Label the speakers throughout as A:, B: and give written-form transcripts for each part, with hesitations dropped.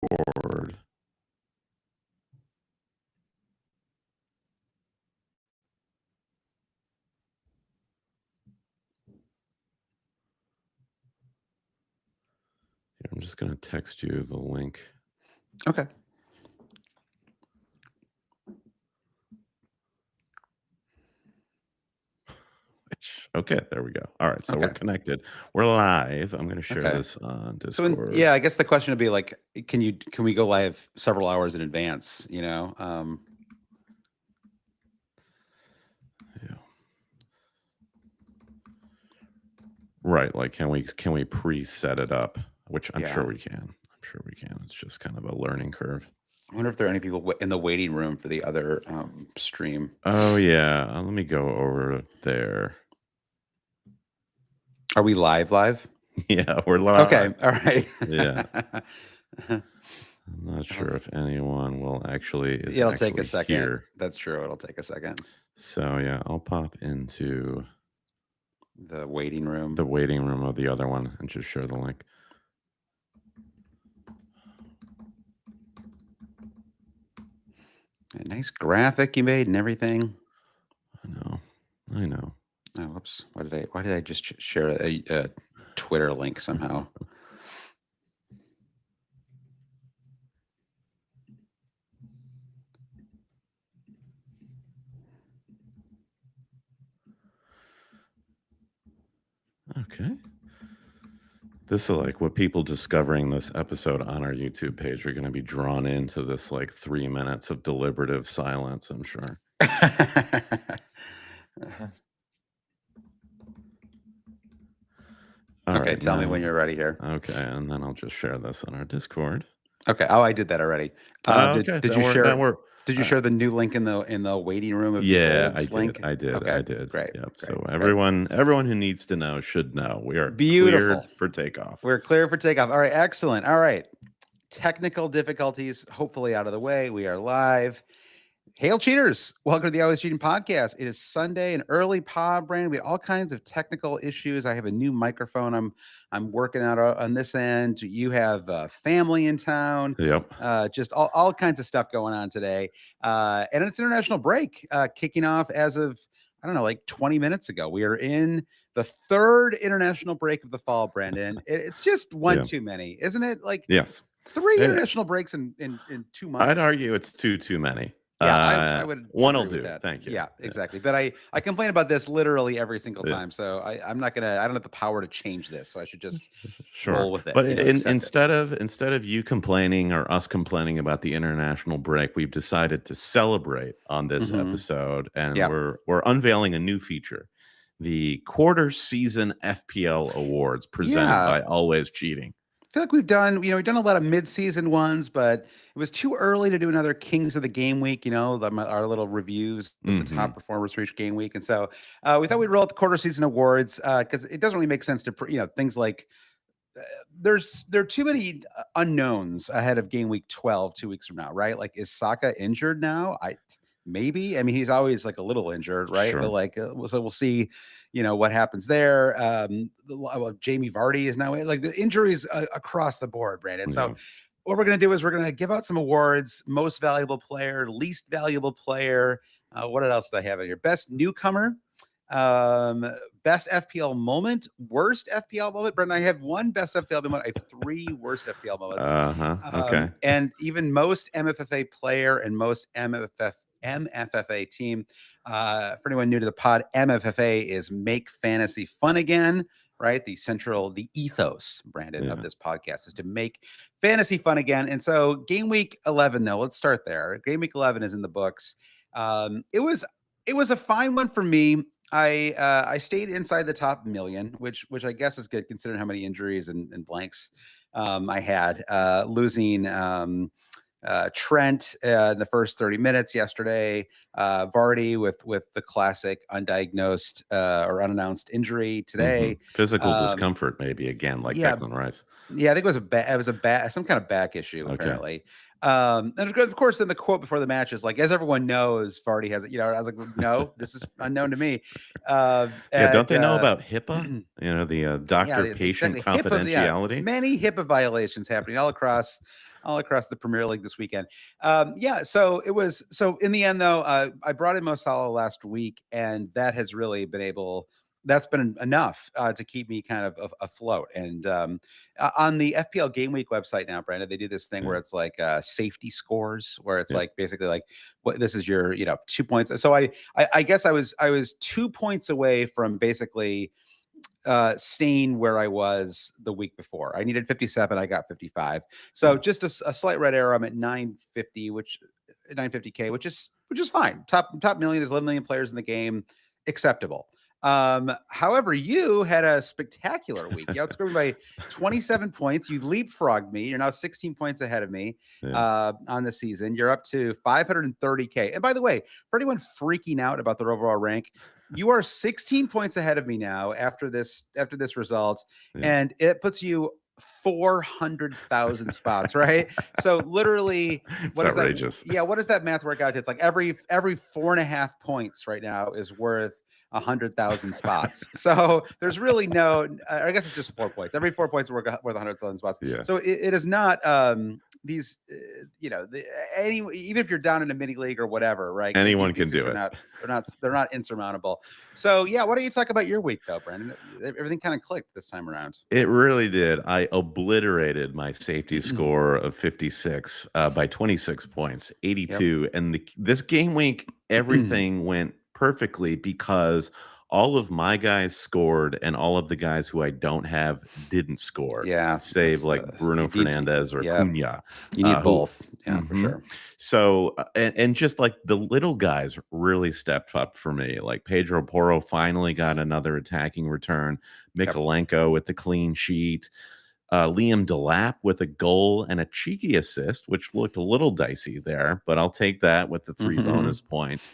A: Here, I'm just going to text you the link.
B: Okay.
A: Okay, there we go. All right, so we're
B: Okay.
A: connected. We're live. I'm going to share
B: Okay.
A: this on
B: So
A: Discord.
B: yeah, I guess the question would be like, can we go live several hours in advance?
A: Yeah. Right, like can we pre-set it up? Which I'm sure we can. I'm sure we can. It's just kind of a learning curve.
B: I wonder if there are any people in the waiting room for the other stream.
A: Oh yeah, let me go over there.
B: Are we live?
A: Yeah, we're live.
B: Okay, all right.
A: Yeah. I'm not sure if anyone will actually
B: It'll take a second.
A: here.
B: That's true. It'll take a second.
A: So yeah, I'll pop into
B: the waiting room.
A: The waiting room of the other one and just share the link.
B: A nice graphic you made and everything.
A: I know.
B: Oh, whoops! Why did I just share a Twitter link somehow?
A: Okay. This is like what people discovering this episode on our YouTube page are going to be drawn into this like 3 minutes of deliberative silence, I'm sure.
B: Okay, tell me when you're ready here.
A: Okay, and then I'll just share this on our Discord.
B: Okay. Oh, I did that already. Did you share? Did you share the new link in the waiting room of the old link?
A: I did.
B: Okay,
A: I did.
B: Great.
A: Yep.
B: Great,
A: So everyone who needs to know should know. We are
B: beautiful
A: cleared for takeoff.
B: We're clear for takeoff. All right, excellent. All right. Technical difficulties hopefully out of the way. We are live. Hail cheaters. Welcome to the Always Cheating Podcast. It is Sunday, an early pod, Brandon. We have all kinds of technical issues. I have a new microphone I'm working out on this end. You have family in town.
A: Yep.
B: Just all kinds of stuff going on today. And it's international break kicking off as of, I don't know, like 20 minutes ago. We are in the third international break of the fall, Brandon. It's just one too many, isn't it? Like
A: yes.
B: 3 international breaks in 2 months.
A: I'd argue it's too many.
B: Yeah, I would.
A: One will do. Thank you.
B: Yeah, exactly. But I complain about this literally every single time. So I'm not gonna. I don't have the power to change this. So I should just roll with it.
A: But instead of you complaining or us complaining about the international break, we've decided to celebrate on this episode, and we're unveiling a new feature: the quarter season FPL awards presented by Always Cheating.
B: I feel like we've done a lot of mid-season ones, but it was too early to do another Kings of the Game Week, our little reviews of the top performers for each game week. And so we thought we'd roll out the quarter season awards because it doesn't really make sense to, things like there are too many unknowns ahead of game week 12, 2 weeks from now, right? Like, is Saka injured now? Maybe. I mean, he's always like a little injured, right?
A: Sure.
B: But like, so we'll see, what happens there. Jamie Vardy is now like the injuries across the board, Brandon. So what we're going to do is we're going to give out some awards: most valuable player, least valuable player. What else do I have in here? Best newcomer, best FPL moment, worst FPL moment. Brendan, I have one best FPL moment. I have 3 worst FPL moments.
A: Okay.
B: And even most MFFA player and most MFFA team. For anyone new to the pod, MFFA is Make Fantasy Fun Again, right? The ethos, Brandon, of this podcast is to make fantasy fun again. And so game week 11, though, let's start there. Game week 11 is in the books. It was a fine one for me. I stayed inside the top million, which I guess is good considering how many injuries and blanks I had. Losing Trent in the first 30 minutes yesterday. Vardy with the classic undiagnosed or unannounced injury today.
A: Physical discomfort, maybe again, like Declan Rice.
B: Yeah, I think it was some kind of back issue apparently. And of course, then the quote before the match is like, as everyone knows, Vardy has it. I was like, no, this is unknown to me.
A: Don't they know about HIPAA? The doctor-patient confidentiality.
B: Many HIPAA violations happening all across all across the Premier League this weekend. Yeah, so it was. So in the end, though, I brought in Mo Salah last week, and that has really been able. That's been enough to keep me kind of afloat. And on the FPL Game Week website now, Brandon, they do this thing
A: Yeah.
B: where it's like safety scores, where it's
A: Yeah.
B: like basically like what this is your 2 points. So I guess I was 2 points away from basically staying where I was the week before. I needed 57, I got 55. So just a slight red arrow. I'm at 950, which 950K, which is fine. Top million, there's 11 million players in the game, acceptable. However, you had a spectacular week. You outscored me by 27 points. You leapfrogged me. You're now 16 points ahead of me on the season. You're up to 530K. And by the way, for anyone freaking out about their overall rank, you are 16 points ahead of me now after this result, and it puts you 400,000 spots, right? So literally, what is
A: outrageous.
B: that? Yeah, what does that math work out to? It's like every 4.5 points right now is worth 100,000 spots. So there's really no. I guess it's just 4 points. Every 4 points worth 100,000 spots.
A: Yeah.
B: So it is not these. Even if you're down in a mini league or whatever, right?
A: Anyone can do it.
B: They're not insurmountable. So yeah, why don't you talk about your week though, Brandon? Everything kind of clicked this time around.
A: It really did. I obliterated my safety score of 56 by 26 points, 82. Yep. And this game week, everything went perfectly because all of my guys scored and all of the guys who I don't have didn't score.
B: Yeah.
A: Save like Bruno Fernandes or Cunha.
B: You need both. Yeah, for sure.
A: So, and just like the little guys really stepped up for me. Like Pedro Porro finally got another attacking return. Mikolenko with the clean sheet. Liam Delap with a goal and a cheeky assist, which looked a little dicey there, but I'll take that with the 3 bonus points.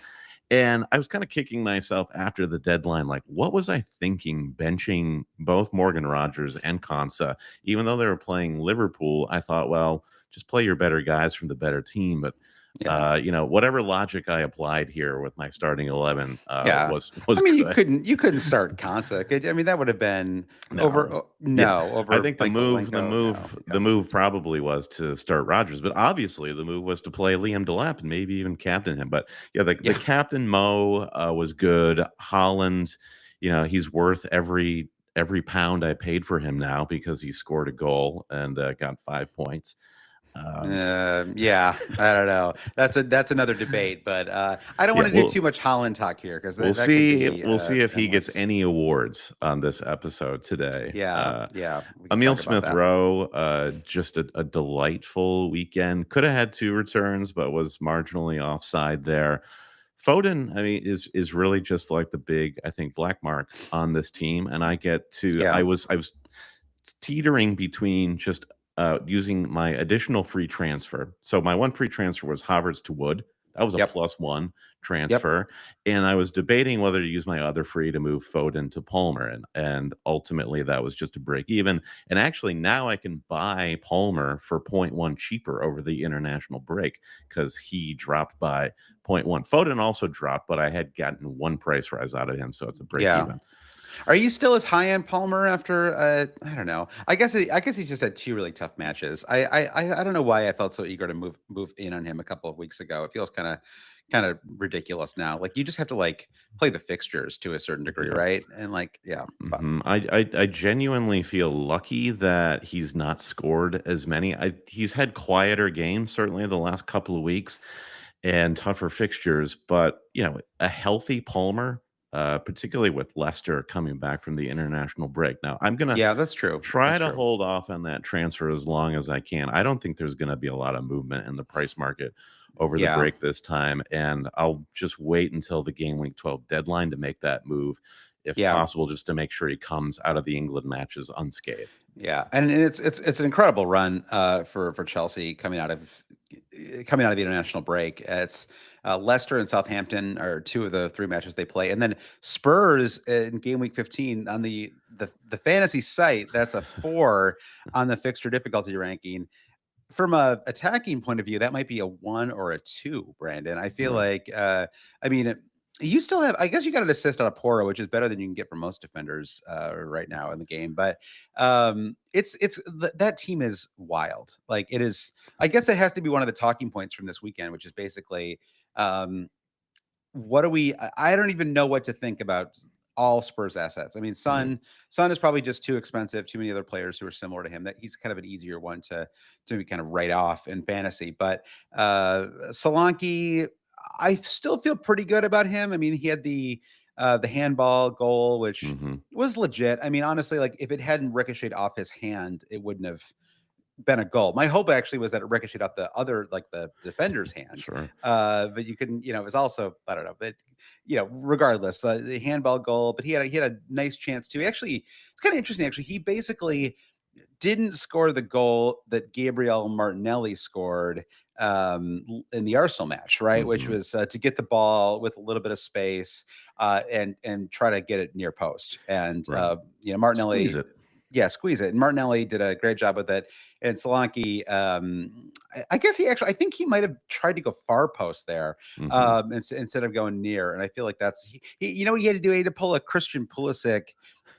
A: And I was kind of kicking myself after the deadline. Like, what was I thinking benching both Morgan Rogers and Konsa? Even though they were playing Liverpool, I thought, well, just play your better guys from the better team. But whatever logic I applied here with my starting 11 was
B: I mean,
A: good.
B: you couldn't start Konsa. I mean, that would have been over.
A: I think the move probably was to start Rogers, but obviously the move was to play Liam Delap and maybe even captain him. But the captain Mo was good. Haaland, he's worth every pound I paid for him now because he scored a goal and got 5 points.
B: I don't know. That's another debate, but I don't want to do too much Haaland talk here because
A: we'll see if he gets any awards on this episode today. Emile Smith-Rowe, just a delightful weekend. Could have had 2 returns, but was marginally offside there. Foden, I mean, is really just like the big, I think, black mark on this team, and I get to. I was teetering between just using my additional free transfer. So my one free transfer was Havertz to Wood. That was a +1 transfer. And I was debating whether to use my other free to move Foden to Palmer. And ultimately that was just a break even. And actually now I can buy Palmer for 0.1 cheaper over the international break because he dropped by 0.1. Foden also dropped, but I had gotten 1 price rise out of him. So it's a break even.
B: Are you still as high on Palmer after? I don't know. I guess he's just had 2 really tough matches. I don't know why I felt so eager to move in on him a couple of weeks ago. It feels kind of ridiculous now. Like you just have to like play the fixtures to a certain degree, right? And like,
A: I genuinely feel lucky that he's not scored as many. He's had quieter games certainly the last couple of weeks and tougher fixtures, but a healthy Palmer. Particularly with Leicester coming back from the international break. Now, I'm going to
B: that's true.
A: Try to hold off on that transfer as long as I can. I don't think there's going to be a lot of movement in the price market over the break this time, and I'll just wait until the game week 12 deadline to make that move, if possible, just to make sure he comes out of the England matches unscathed.
B: Yeah, and it's an incredible run for Chelsea coming out of the international break. It's Leicester and Southampton are 2 of the 3 matches they play, and then Spurs in game week 15 on the fantasy site. That's a 4 on the fixture difficulty ranking. From a attacking point of view, that might be a 1 or a 2, Brandon. I feel like, I mean, You still have, I guess you got an assist on a Poro, which is better than you can get from most defenders right now in the game. But that team is wild. Like it is. I guess that has to be one of the talking points from this weekend, which is basically what do we? I don't even know what to think about all Spurs assets. I mean, Son is probably just too expensive. Too many other players who are similar to him. That he's kind of an easier one to kind of write off in fantasy. But Solanke, I still feel pretty good about him. I mean, he had the handball goal, which was legit. I mean, honestly, like if it hadn't ricocheted off his hand, it wouldn't have been a goal. My hope actually was that it ricocheted off the other, like the defender's hand.
A: Sure.
B: But you couldn't, it was also, I don't know, but regardless, the handball goal, but he had a nice chance too. Actually, it's kind of interesting. Actually, he basically didn't score the goal that Gabriel Martinelli scored in the Arsenal match, right? Which was to get the ball with a little bit of space and try to get it near post. And Martinelli,
A: squeeze it.
B: Yeah, squeeze it. And Martinelli did a great job with it. And Solanke, I guess I think he might have tried to go far post there instead of going near. And I feel like that's he what he had to do? He had to pull a Christian Pulisic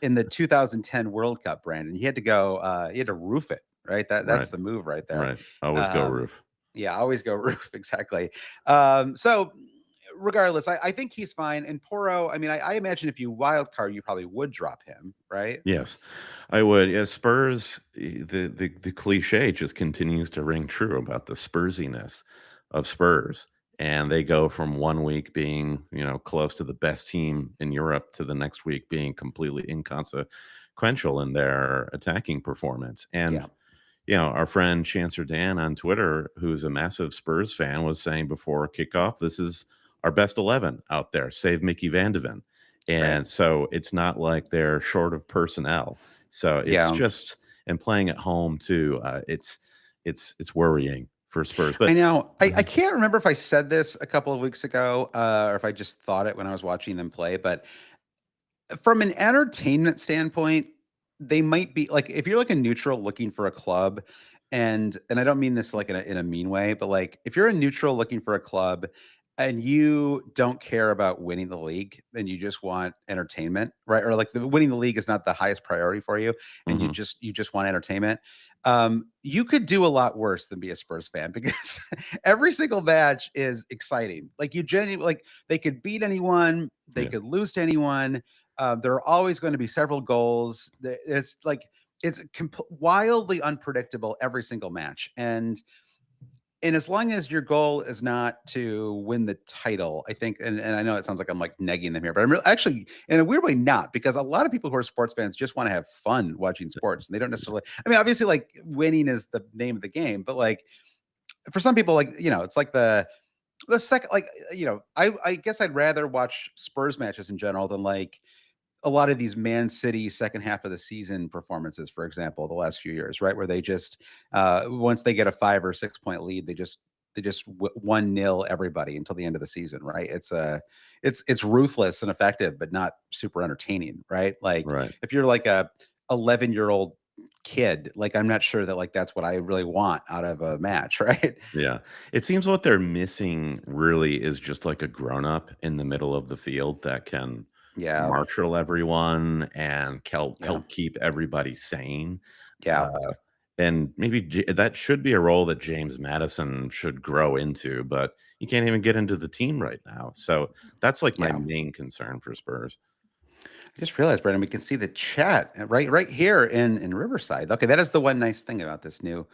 B: in the 2010 World Cup, Brandon. He had to go, he had to roof it, right? That's the move right there.
A: Right. Always go roof.
B: Yeah, always go roof. Exactly. So regardless, I think he's fine. And Poro, I mean, I imagine if you wild card, you probably would drop him, right?
A: Yes, I would. Yeah, Spurs, the cliche just continues to ring true about the Spursiness of Spurs. And they go from one week being, close to the best team in Europe to the next week being completely inconsequential in their attacking performance. And, our friend Chancer Dan on Twitter, who's a massive Spurs fan, was saying before kickoff, this is our best 11 out there, save Mickey Van de Ven. And so it's not like they're short of personnel. So it's just, and playing at home too, it's worrying for Spurs. But
B: I know I can't remember if I said this a couple of weeks ago or if I just thought it when I was watching them play. But from an entertainment standpoint, they might be like, if you're like a neutral looking for a club, and I don't mean this like in a mean way, but like if you're a neutral looking for a club and you don't care about winning the league and you just want entertainment, right? Or like winning the league is not the highest priority for you, and you just want entertainment. You could do a lot worse than be a Spurs fan because every single match is exciting. Like you genuinely, like they could beat anyone, they could lose to anyone. There are always going to be several goals. It's like it's wildly unpredictable every single match, and as long as your goal is not to win the title, I think, and I know it sounds like I'm like negging them here, but I'm actually in a weird way not, because a lot of people who are sports fans just want to have fun watching sports, and they don't necessarily. I mean, obviously, like winning is the name of the game, but like for some people, like it's like the second, like I guess I'd rather watch Spurs matches in general than like a lot of these Man City second half of the season performances, for example, the last few years, right? Where they just, once they get a 5 or 6 point lead, they just 1-0 everybody until the end of the season, right? It's ruthless and effective, but not super entertaining, right? Like if you're like a 11-year-old kid, like I'm not sure that like that's what I really want out of a match, right?
A: Yeah. It seems what they're missing really is just like a grown up in the middle of the field that can marshal everyone and help keep everybody sane. And maybe that should be a role that James Madison should grow into, but he can't even get into the team right now. So that's like my main concern for Spurs.
B: I just realized, Brandon, we can see the chat right here in Riverside. Okay, that is the one nice thing about this new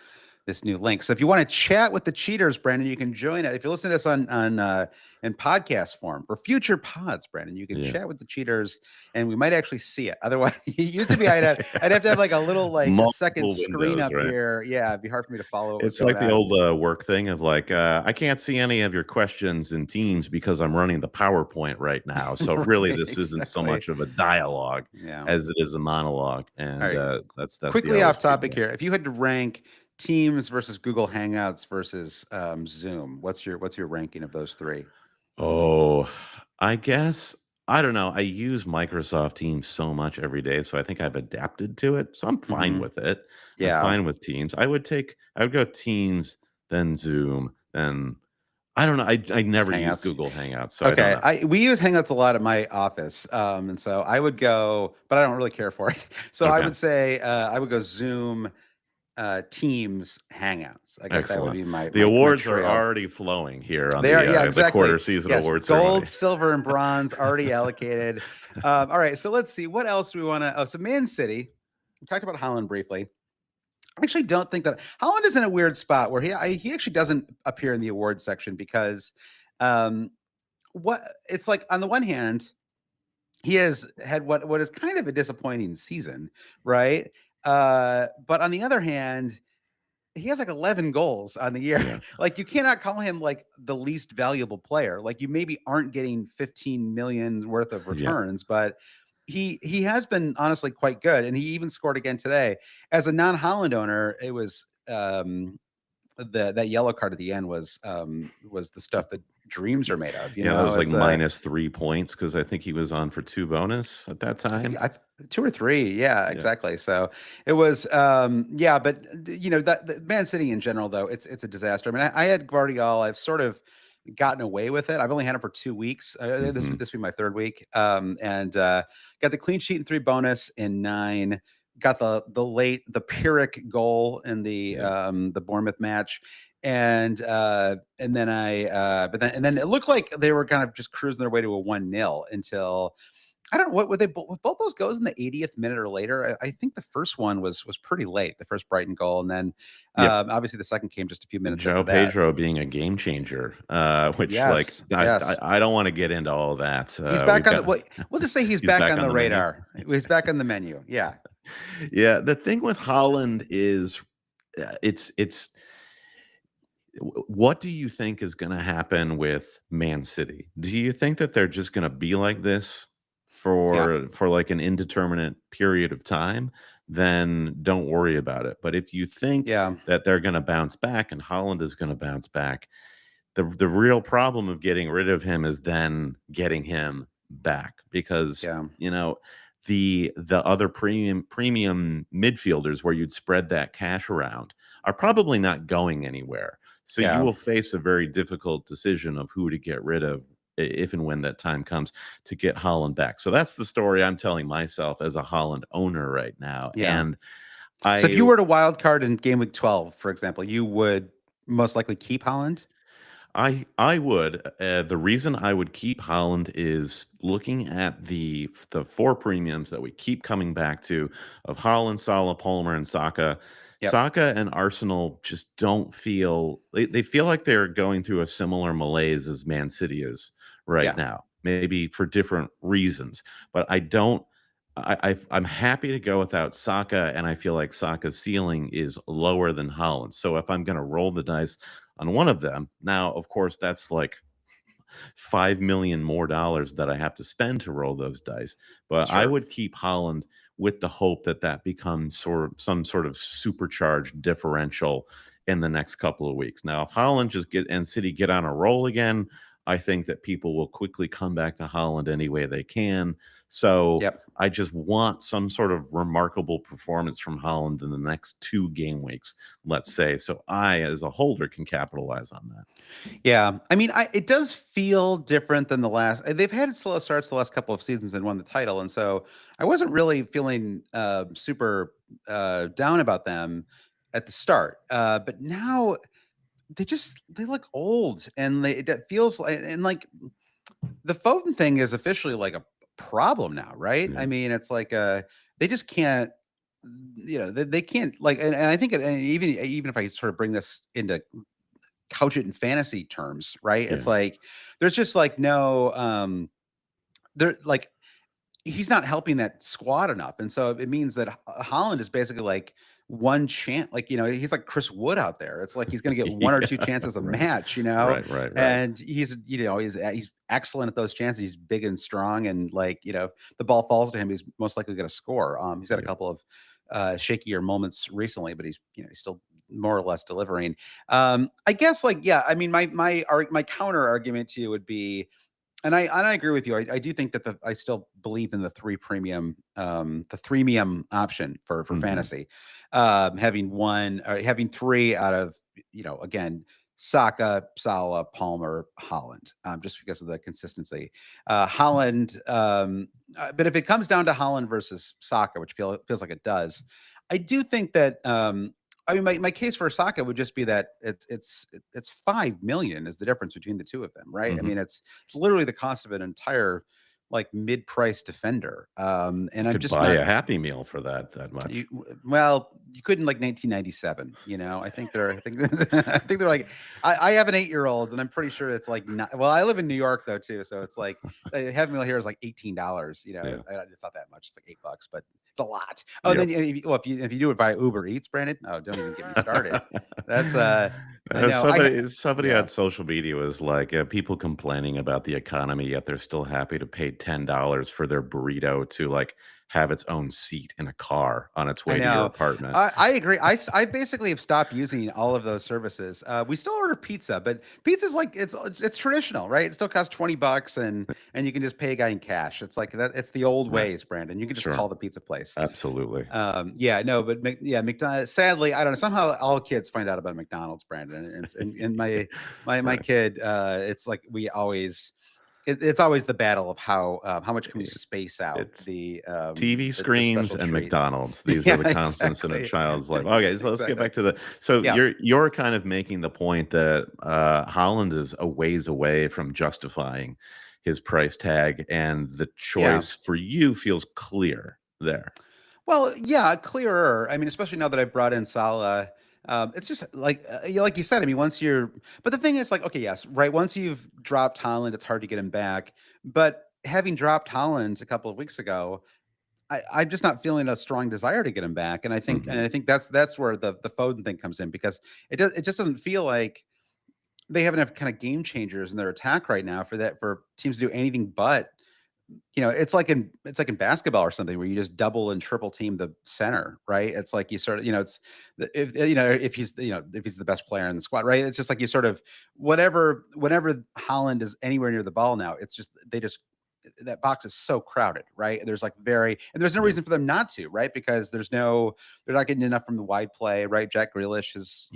B: link. So if you want to chat with the cheaters, Brandon, you can join it. If you're listening to this on in podcast form for future pods, Brandon, you can chat with the cheaters, and we might actually see it. Otherwise, it used to be I'd have to have like a little like a second screen up here. Yeah, it'd be hard for me to follow.
A: It's like the old work thing of like I can't see any of your questions in Teams because I'm running the PowerPoint right now. So really, this isn't so much of a dialogue as it is a monologue. And that's
B: quickly off topic here. If you had to rank Teams versus Google Hangouts versus Zoom, what's your ranking of those three?
A: Oh, I guess I don't know. I use Microsoft Teams so much every day, so I think I've adapted to it. So I'm fine with it. I'm fine with Teams. I would go Teams, then Zoom, then I don't know. I never use
B: Hangouts.
A: Google Hangouts, so I don't
B: Okay,
A: know.
B: we use Hangouts a lot at my office, and so I would go, but I don't really care for it. So I
A: Okay.
B: would say I would go Zoom, Teams, Hangouts. I guess that would
A: Excellent.
B: be my
A: The
B: my
A: awards are
B: trio.
A: already flowing here on
B: They are, yeah,
A: the
B: exactly.
A: quarter season
B: Yes,
A: award ceremony.
B: gold, silver, and bronze already allocated. All right, so let's see what else we want to. Oh, so Man City. We talked about Haaland briefly. I actually don't think that Haaland is in a weird spot where he actually doesn't appear in the awards section because, um, what it's like on the one hand, he has had what is kind of a disappointing season, right? But on the other hand, he has like 11 goals on the year.
A: Yeah.
B: Like you cannot call him like the least valuable player. Like you maybe aren't getting 15 million worth of
A: Yeah.
B: returns, but he has been honestly quite good. And he even scored again today. As a non-Holland owner, it was that yellow card at the end was the stuff that dreams are made of. You
A: Yeah, that
B: know,
A: was like
B: it's
A: minus 3 points because I think he was on for 2 bonus at that
B: I think
A: time.
B: 2 or 3. Yeah,
A: Yeah.
B: exactly. So it was, yeah, but you know, that the Man City in general, though, it's a disaster. I mean, I had Guardiola. I've sort of gotten away with it. I've only had him for 2 weeks. This
A: Mhm.
B: this will be my third week. And got the clean sheet and 3 bonus in 9. Got the Pyrrhic goal in
A: Yeah.
B: the Bournemouth match. And then and then it looked like they were kind of just cruising their way to a 1-0 until I don't know what they both those goes in the 80th minute or later. I think the first one was pretty late, the first Brighton goal, and then
A: Yep.
B: obviously the second came just a few minutes
A: João
B: after that.
A: Pedro being a game changer, which like
B: Yes, yes,
A: I don't want to get into all of that.
B: he's back
A: We've
B: on the.
A: got
B: Well, we'll just say he's
A: he's
B: back
A: back
B: on
A: on
B: the
A: the menu.
B: radar. He's back on the menu. Yeah,
A: Yeah, the thing with Holland is it's what do you think is going to happen with Man City? Do you think that they're just going to be like this
B: yeah,
A: for like an indeterminate period of time? Then don't worry about it. But if you think
B: yeah,
A: that they're going to bounce back and Holland is going to bounce back, the real problem of getting rid of him is then getting him back because
B: yeah,
A: the other premium midfielders where you'd spread that cash around are probably not going anywhere. So you
B: yeah.
A: will face a very difficult decision of who to get rid of if and when that time comes to get Holland back. So that's the story I'm telling myself as a Holland owner right now.
B: Yeah.
A: And
B: So if
A: I
B: you were to wild card in game week 12, for example, you would most likely keep Holland.
A: I would. The reason I would keep Holland is looking at the 4 premiums that we keep coming back to of Holland, Salah, Palmer, and Saka.
B: Yep.
A: Saka and Arsenal just don't feel they feel like they're going through a similar malaise as Man City is right
B: Yeah.
A: now. Maybe for different reasons, but I don't. I'm happy to go without Saka, and I feel like Saka's ceiling is lower than Holland. So if I'm going to roll the dice on one of them. Now, of course, that's like 5 million more dollars that I have to spend to roll those dice. But I
B: Sure.
A: would keep Holland with the hope that that becomes some sort of supercharged differential in the next couple of weeks. Now, if Holland just get and City get on a roll again, I think that people will quickly come back to Holland any way they can. So
B: Yep.
A: I just want some sort of remarkable performance from Holland in the next 2 game weeks, let's say. So I, as a holder, can capitalize on that.
B: Yeah, I mean, it does feel different than the last. They've had slow starts the last couple of seasons and won the title, and so I wasn't really feeling super down about them at the start. But now they look old, and it feels like like the Foden thing is officially like a problem now, right?
A: Yeah.
B: I mean, it's like they just can't. You know, they can't like, and I think and even if I sort of bring this into couch it in fantasy terms, right? It's
A: Yeah.
B: like there's just like no there like he's not helping that squad enough. And so it means that Holland is basically like one chance, like, you know, he's like Chris Wood out there. It's like he's going to get one or two
A: Yeah,
B: chances a
A: right.
B: match, you know,
A: Right.
B: and he's, you know, he's excellent at those chances. He's big and strong. And like, you know, the ball falls to him, he's most likely going to score. He's had a
A: Yeah.
B: couple of shakier moments recently, but he's, you know, he's still more or less delivering. I guess like, yeah, I mean, my counter argument to you would be, and I agree with you. I do think that I still believe in the 3 premium, the freemium option for
A: Mhm.
B: fantasy, having 1 or having 3 out of, you know, again, Saka, Salah, Palmer, Holland, just because of the consistency. Holland, but if it comes down to Holland versus Saka, which feels like it does, I do think that. I mean, my case for Saka would just be that it's 5 million is the difference between the two of them, right? I mean, it's literally the cost of an entire like mid-price defender. And I'm
A: Could
B: just
A: buy
B: not.
A: a Happy Meal for that much.
B: Well, you couldn't like 1997. I think they're I think they're like I have an 8-year-old and I'm pretty sure it's like not, well, I live in New York though too, so it's like a Happy Meal here is like $18.
A: Yeah.
B: It's not that much. It's like $8, but it's a lot. Oh, yep. Then if you do it by Uber Eats, Brandon, oh, don't even get me started. That's I know.
A: Somebody on social media was like, people complaining about the economy, yet they're still happy to pay $10 for their burrito to like have its own seat in a car on its way to your apartment.
B: I agree. I basically have stopped using all of those services. We still order pizza, but pizza's like it's traditional, right? It still costs $20 and you can just pay a guy in cash. It's like that. It's the old ways, Brandon. You can just call the pizza place.
A: Absolutely.
B: But McDonald's. Sadly, I don't know. Somehow all kids find out about McDonald's, Brandon. And my kid, it's like we always. It's always the battle of how much can we space out the
A: TV screens and treats. McDonald's. These are the constants in a child's life. Okay, so let's get back to the. So you're kind of making the point that Haaland is a ways away from justifying his price tag, and the choice for you feels clear there.
B: Well, yeah, clearer. I mean, especially now that I brought in Salah. It's just like you said. I mean, but the thing is, like, okay, yes, right. Once you've dropped Haaland, it's hard to get him back. But having dropped Haaland a couple of weeks ago, I'm just not feeling a strong desire to get him back. And I think, that's where the Foden thing comes in, because it just doesn't feel like they have enough kind of game changers in their attack right now for teams to do anything but. It's like in basketball or something where you just double and triple team the center, right? It's like you sort of, if he's the best player in the squad, right? It's just like you sort of whenever Haaland is anywhere near the ball now, it's just that box is so crowded, right? There's no reason for them not to, right? Because they're not getting enough from the wide play, right? Jack Grealish is,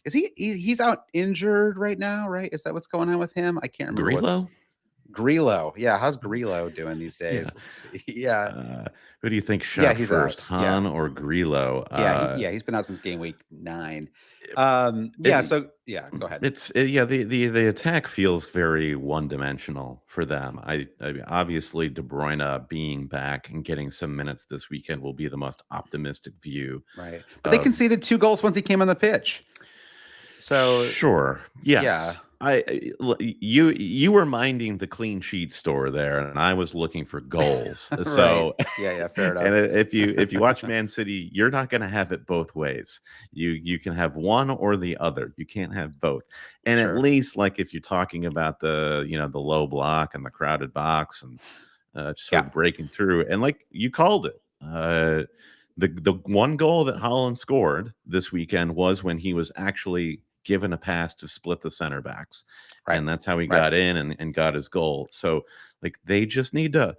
B: is he's out injured right now, right? Is that what's going on with him? I can't remember. Grillo. Yeah. How's Grillo doing these days?
A: Who do you think shot first, Han or Grillo?
B: He's been out since game week 9. So go ahead.
A: The attack feels very one-dimensional for them. I mean, obviously De Bruyne being back and getting some minutes this weekend will be the most optimistic view.
B: Right. But they conceded 2 goals once he came on the pitch. So
A: sure. Yes. Yeah. You were minding the clean sheet store there, and I was looking for goals.
B: Right.
A: So
B: fair enough.
A: And if you watch Man City, you're not going to have it both ways. You can have one or the other. You can't have both. And at least, like, if you're talking about the low block and the crowded box and just sort of breaking through, and like you called it, the one goal that Haaland scored this weekend was when he was actually given a pass to split the center backs. Right. And that's how he got in and got his goal. So like they just need to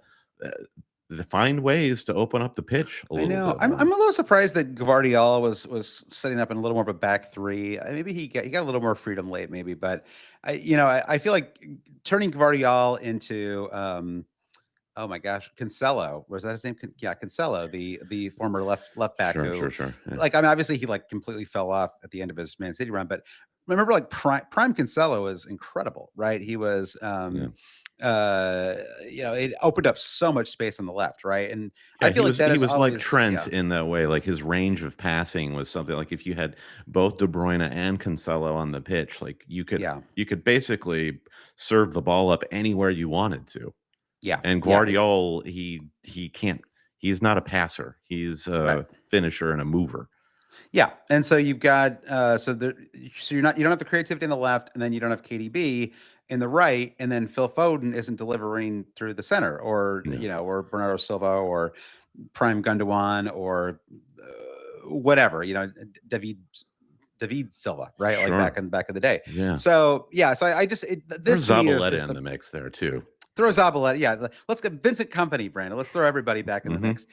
A: find ways to open up the pitch a little bit.
B: I'm a little surprised that Gvardiol was setting up in a little more of a back 3. Maybe he got a little more freedom late, maybe, but I feel like turning Gvardiol into oh my gosh, Cancelo. Was that his name? Yeah, Cancelo, the former left back.
A: Sure. Yeah.
B: Like, I mean, obviously he like completely fell off at the end of his Man City run, but remember, like prime Cancelo is incredible, right? He was, it opened up so much space on the left, right? And I feel he was
A: like Trent in that way. Like his range of passing was something like if you had both De Bruyne and Cancelo on the pitch, like you could basically serve the ball up anywhere you wanted to.
B: Yeah.
A: And Gvardiol, he can't. He's not a passer. He's a finisher and a mover.
B: Yeah, and so you've got you don't have the creativity in the left, and then you don't have KDB in the right, and then Phil Foden isn't delivering through the center, or or Bernardo Silva, or Prime Gundogan, or whatever, David Silva, right?
A: Sure.
B: Like back in the day.
A: Yeah.
B: So I just
A: there's Zabaleta in the mix there too.
B: Throw Zabaleta. Yeah, let's get Vincent Kompany, Brandon. Let's throw everybody back in the mix.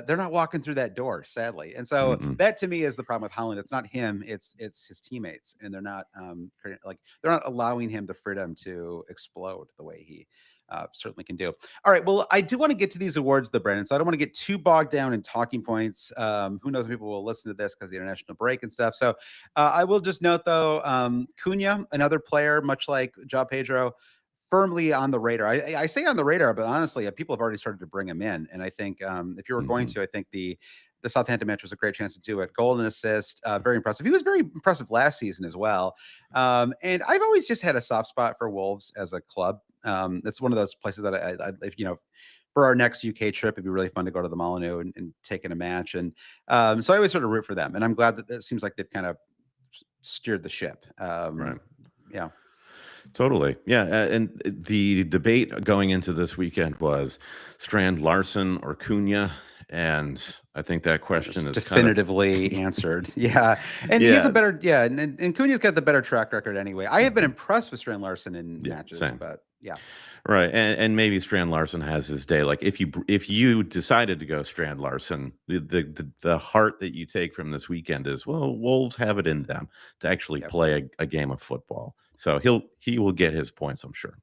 B: they're not walking through that door, sadly. And so
A: Mm-mm.
B: that to me is the problem with Holland. It's not him, it's his teammates, and they're not like they're not allowing him the freedom to explode the way he certainly can do. All right. Well, I do want to get to these awards, though, Brandon. So I don't want to get too bogged down in talking points. Who knows if people will listen to this because of the international break and stuff. So I will just note, though, Cunha, another player, much like João Pedro, firmly on the radar. I say on the radar, but honestly, people have already started to bring him in. And I think if you were going to, I think the Southampton match was a great chance to do it. Goal and assist, very impressive. He was very impressive last season as well. And I've always just had a soft spot for Wolves as a club. It's one of those places that I if, for our next UK trip, it'd be really fun to go to the Molineux and take in a match. And so I always sort of root for them. And I'm glad that it seems like they've kind of steered the ship.
A: Right.
B: Yeah.
A: Totally. Yeah. And the debate going into this weekend was Strand Larson or Cunha. And I think that question is
B: definitively answered. Yeah. And he's a better, and Cunha's got the better track record anyway. I have been impressed with Strand Larson in matches, but yeah.
A: Right. And maybe Strand Larson has his day. Like if you decided to go Strand Larson, the heart that you take from this weekend is, well, Wolves have it in them to actually play a game of football. So he will get his points, I'm sure.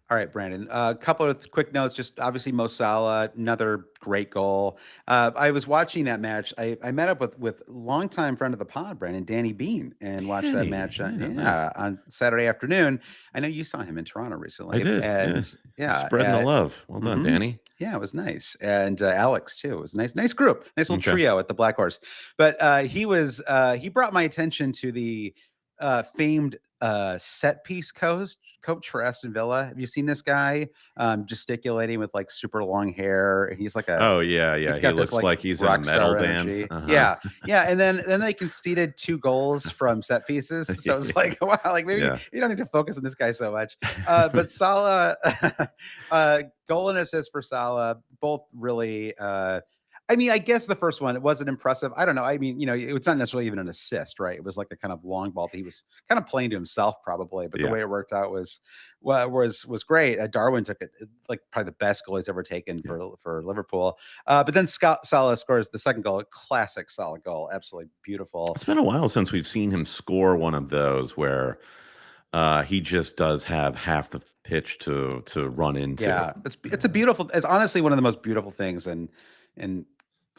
B: All right, Brandon. A couple of quick notes. Just obviously Mo Salah, another great goal. I was watching that match. I met up with longtime friend of the pod, Brandon, Danny Bean, and watched that match on Saturday afternoon. I know you saw him in Toronto recently.
A: I did.
B: And
A: spreading the love. Well done, Danny.
B: Yeah, it was nice. And Alex too. It was nice group, nice little trio at the Black Horse. But he brought my attention to the famed set piece coach for Aston Villa. Have you seen this guy gesticulating with like super long hair? He's like
A: he looks like he's in a metal band.
B: Yeah. And then they conceded 2 goals from set pieces. So it's like, wow, like maybe you don't need to focus on this guy so much. But Salah, goal and assist for Salah, both really I mean, I guess the first one, it wasn't impressive. I don't know. I mean, it's not necessarily even an assist, right? It was like a kind of long ball that he was kind of playing to himself probably, but the way it worked out was great. Darwin took it like probably the best goal he's ever taken for Liverpool. But then Salah scores the second goal, a classic Salah goal. Absolutely beautiful.
A: It's been a while since we've seen him score one of those where he just does have half the pitch to run into.
B: Yeah, it's honestly one of the most beautiful things. And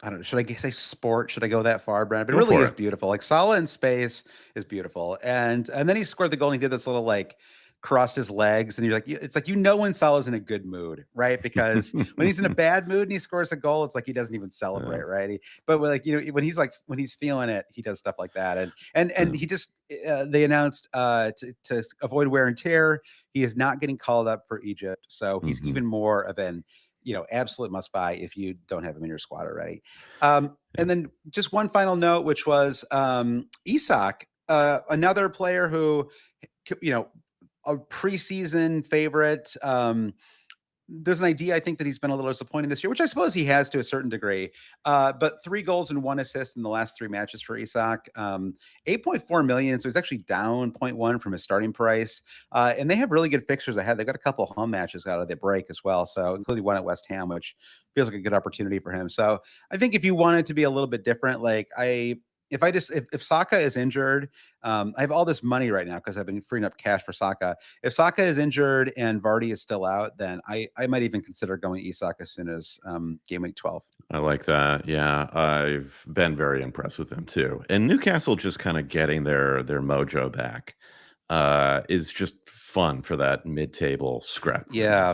B: I don't know, should I say sport? Should I go that far, Brandon? But it really is beautiful. Like Salah in space is beautiful. And then he scored the goal and he did this little like crossed his legs, and you're like, it's like, when Salah's in a good mood, right? Because when he's in a bad mood and he scores a goal, it's like he doesn't even celebrate, right? But like, when he's feeling it, he does stuff like that. And he just they announced to avoid wear and tear, he is not getting called up for Egypt. So he's even more of an absolute must buy if you don't have him in your squad already. And then just one final note, which was Isak, another player who, a preseason favorite. There's an idea, I think, that he's been a little disappointing this year, which I suppose he has to a certain degree. But 3 goals and 1 assist in the last 3 matches for Isak. 8.4 million, so he's actually down 0.1 from his starting price. And they have really good fixtures ahead. They've got a couple of home matches out of the break as well, so including one at West Ham, which feels like a good opportunity for him. So I think if you wanted to be a little bit different, like if Saka is injured, I have all this money right now because I've been freeing up cash for Saka. If Saka is injured and Vardy is still out, then I might even consider going Isak as soon as game week 12.
A: I like that. Yeah, I've been very impressed with them too. And Newcastle just kind of getting their mojo back is just fun for that mid-table scrap.
B: Yeah,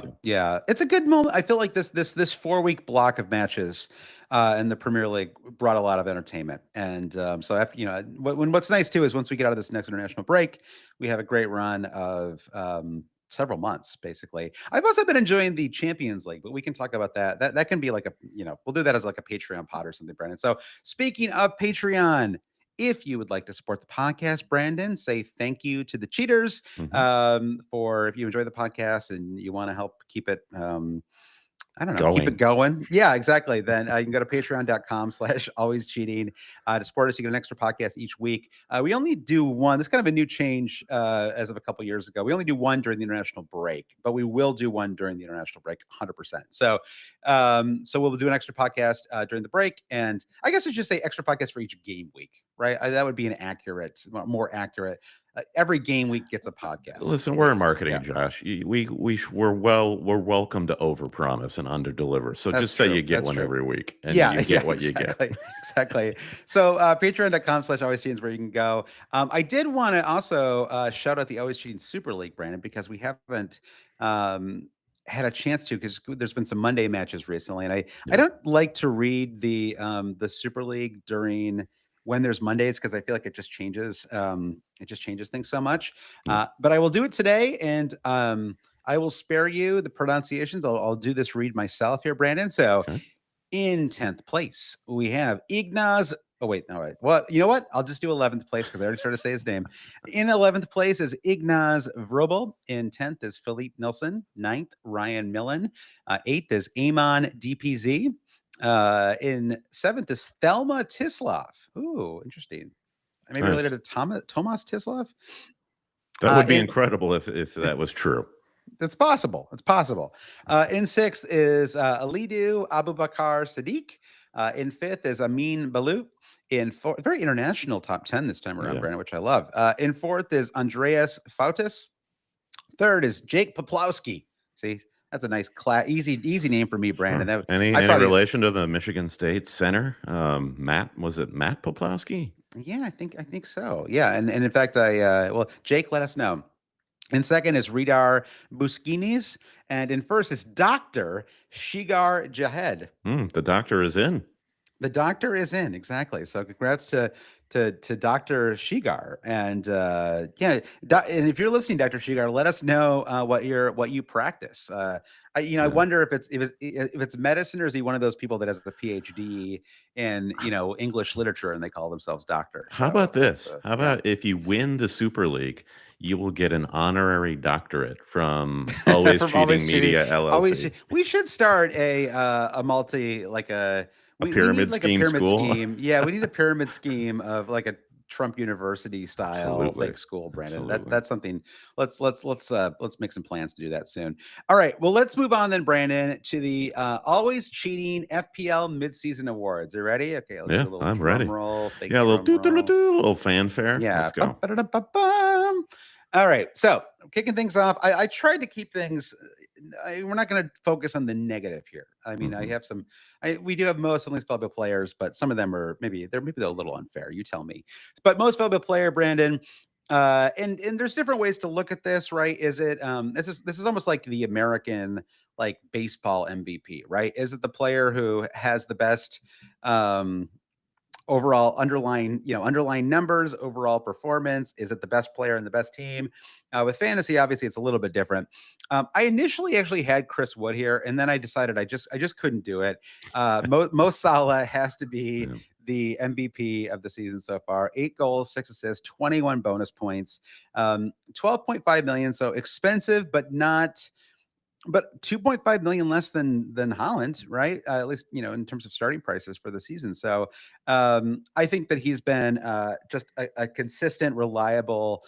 B: it's a good moment. I feel like this 4-week block of matches in the Premier League brought a lot of entertainment. And so after, what's nice too is once we get out of this next international break, we have a great run of several months, basically. I've also been enjoying the Champions League, but we can talk about that. That can be like we'll do that as like a Patreon pod or something, Brandon. So speaking of Patreon, if you would like to support the podcast, Brandon, say thank you to the cheaters for if you enjoy the podcast and you want to help keep it I don't know, keep it going. Yeah, exactly. Then you can go to patreon.com/alwayscheating to support us. You get an extra podcast each week. We only do one. This is kind of a new change as of a couple years ago. We only do one during the international break, but we will do one during the international break 100%. So we'll do an extra podcast during the break. And I guess I should say extra podcast for each game week, right? That would be more accurate. Every game week gets a podcast.
A: Listen, we're in marketing, Josh. We're welcome to overpromise and underdeliver. So just say you get one every week, and you get what you get.
B: Exactly. So patreon.com/alwayscheating is where you can go. I did want to also shout out the Always Cheating Super League, Brandon, because we haven't had a chance to, because there's been some Monday matches recently, and I don't like to read the Super League during when there's Mondays, because I feel like it just changes things so much. But I will do it today, and I will spare you the pronunciations. I'll do this read myself here, Brandon. So in 10th place, we have Ignaz. Oh, wait, no, wait. Well, you know what? I'll just do 11th place because I already started to say his name. In 11th place is Ignaz Vrobel. In 10th is Philippe Nilsson. 9th, Ryan Millen. 8th is Amon DPZ. In 7th is Thelma Tislov. Ooh, interesting. Maybe related to Tomas Tislov.
A: That would be incredible if that was true.
B: It's possible. It's possible. In 6th is Alidu Abubakar Sadiq. In 5th is Amin Balu. In 4th, very international top 10 this time around, Brandon, which I love. In 4th is Andreas Fautis. 3rd is Jake Poplawski. See, that's a nice, easy name for me, Brandon.
A: Sure. Any relation to the Michigan State center? Was it Matt Poplawski?
B: Yeah, I think so. Yeah, and in fact, Jake, let us know. In 2nd is Ridar Buskinis, and in 1st is Dr. Shigar Jahed.
A: The doctor is in.
B: The doctor is in, exactly. So congrats to Dr. Shigar, and and if you're listening, Dr. Shigar, let us know what you practice. I wonder if it's medicine, or is he one of those people that has a PhD in English literature and they call themselves doctor?
A: How about this? How about if you win the Super League, you will get an honorary doctorate from Always Cheating Media LLC.
B: We should start a
A: pyramid scheme.
B: Yeah, we need a pyramid scheme of like a Trump University style fake school, Brandon. That's something. Let's make some plans to do that soon. All right. Well, let's move on then, Brandon, to the Always Cheating FPL midseason awards. Are you ready? Okay.
A: Let's do a little I'm ready. Roll, a little fanfare.
B: Yeah.
A: Let's go.
B: All right. So kicking things off, I tried to keep things. We're not going to focus on the negative here. I mean, I have some. We do have most least valuable players, but some of them are maybe they're a little unfair. You tell me. But most valuable player, Brandon. And there's different ways to look at this, right? Is it this is almost like the American baseball MVP, right? Is it the player who has the best overall underlying numbers, overall performance? Is it the best player in the best team? With fantasy, obviously, it's a little bit different. I initially actually had Chris Wood here, and then I decided I just couldn't do it. Mo Salah has to be the MVP of the season so far. 8 goals, 6 assists, 21 bonus points, 12.5 million. So expensive, but 2.5 million less than Haaland, right? At least, in terms of starting prices for the season. So I think that he's been just a consistent, reliable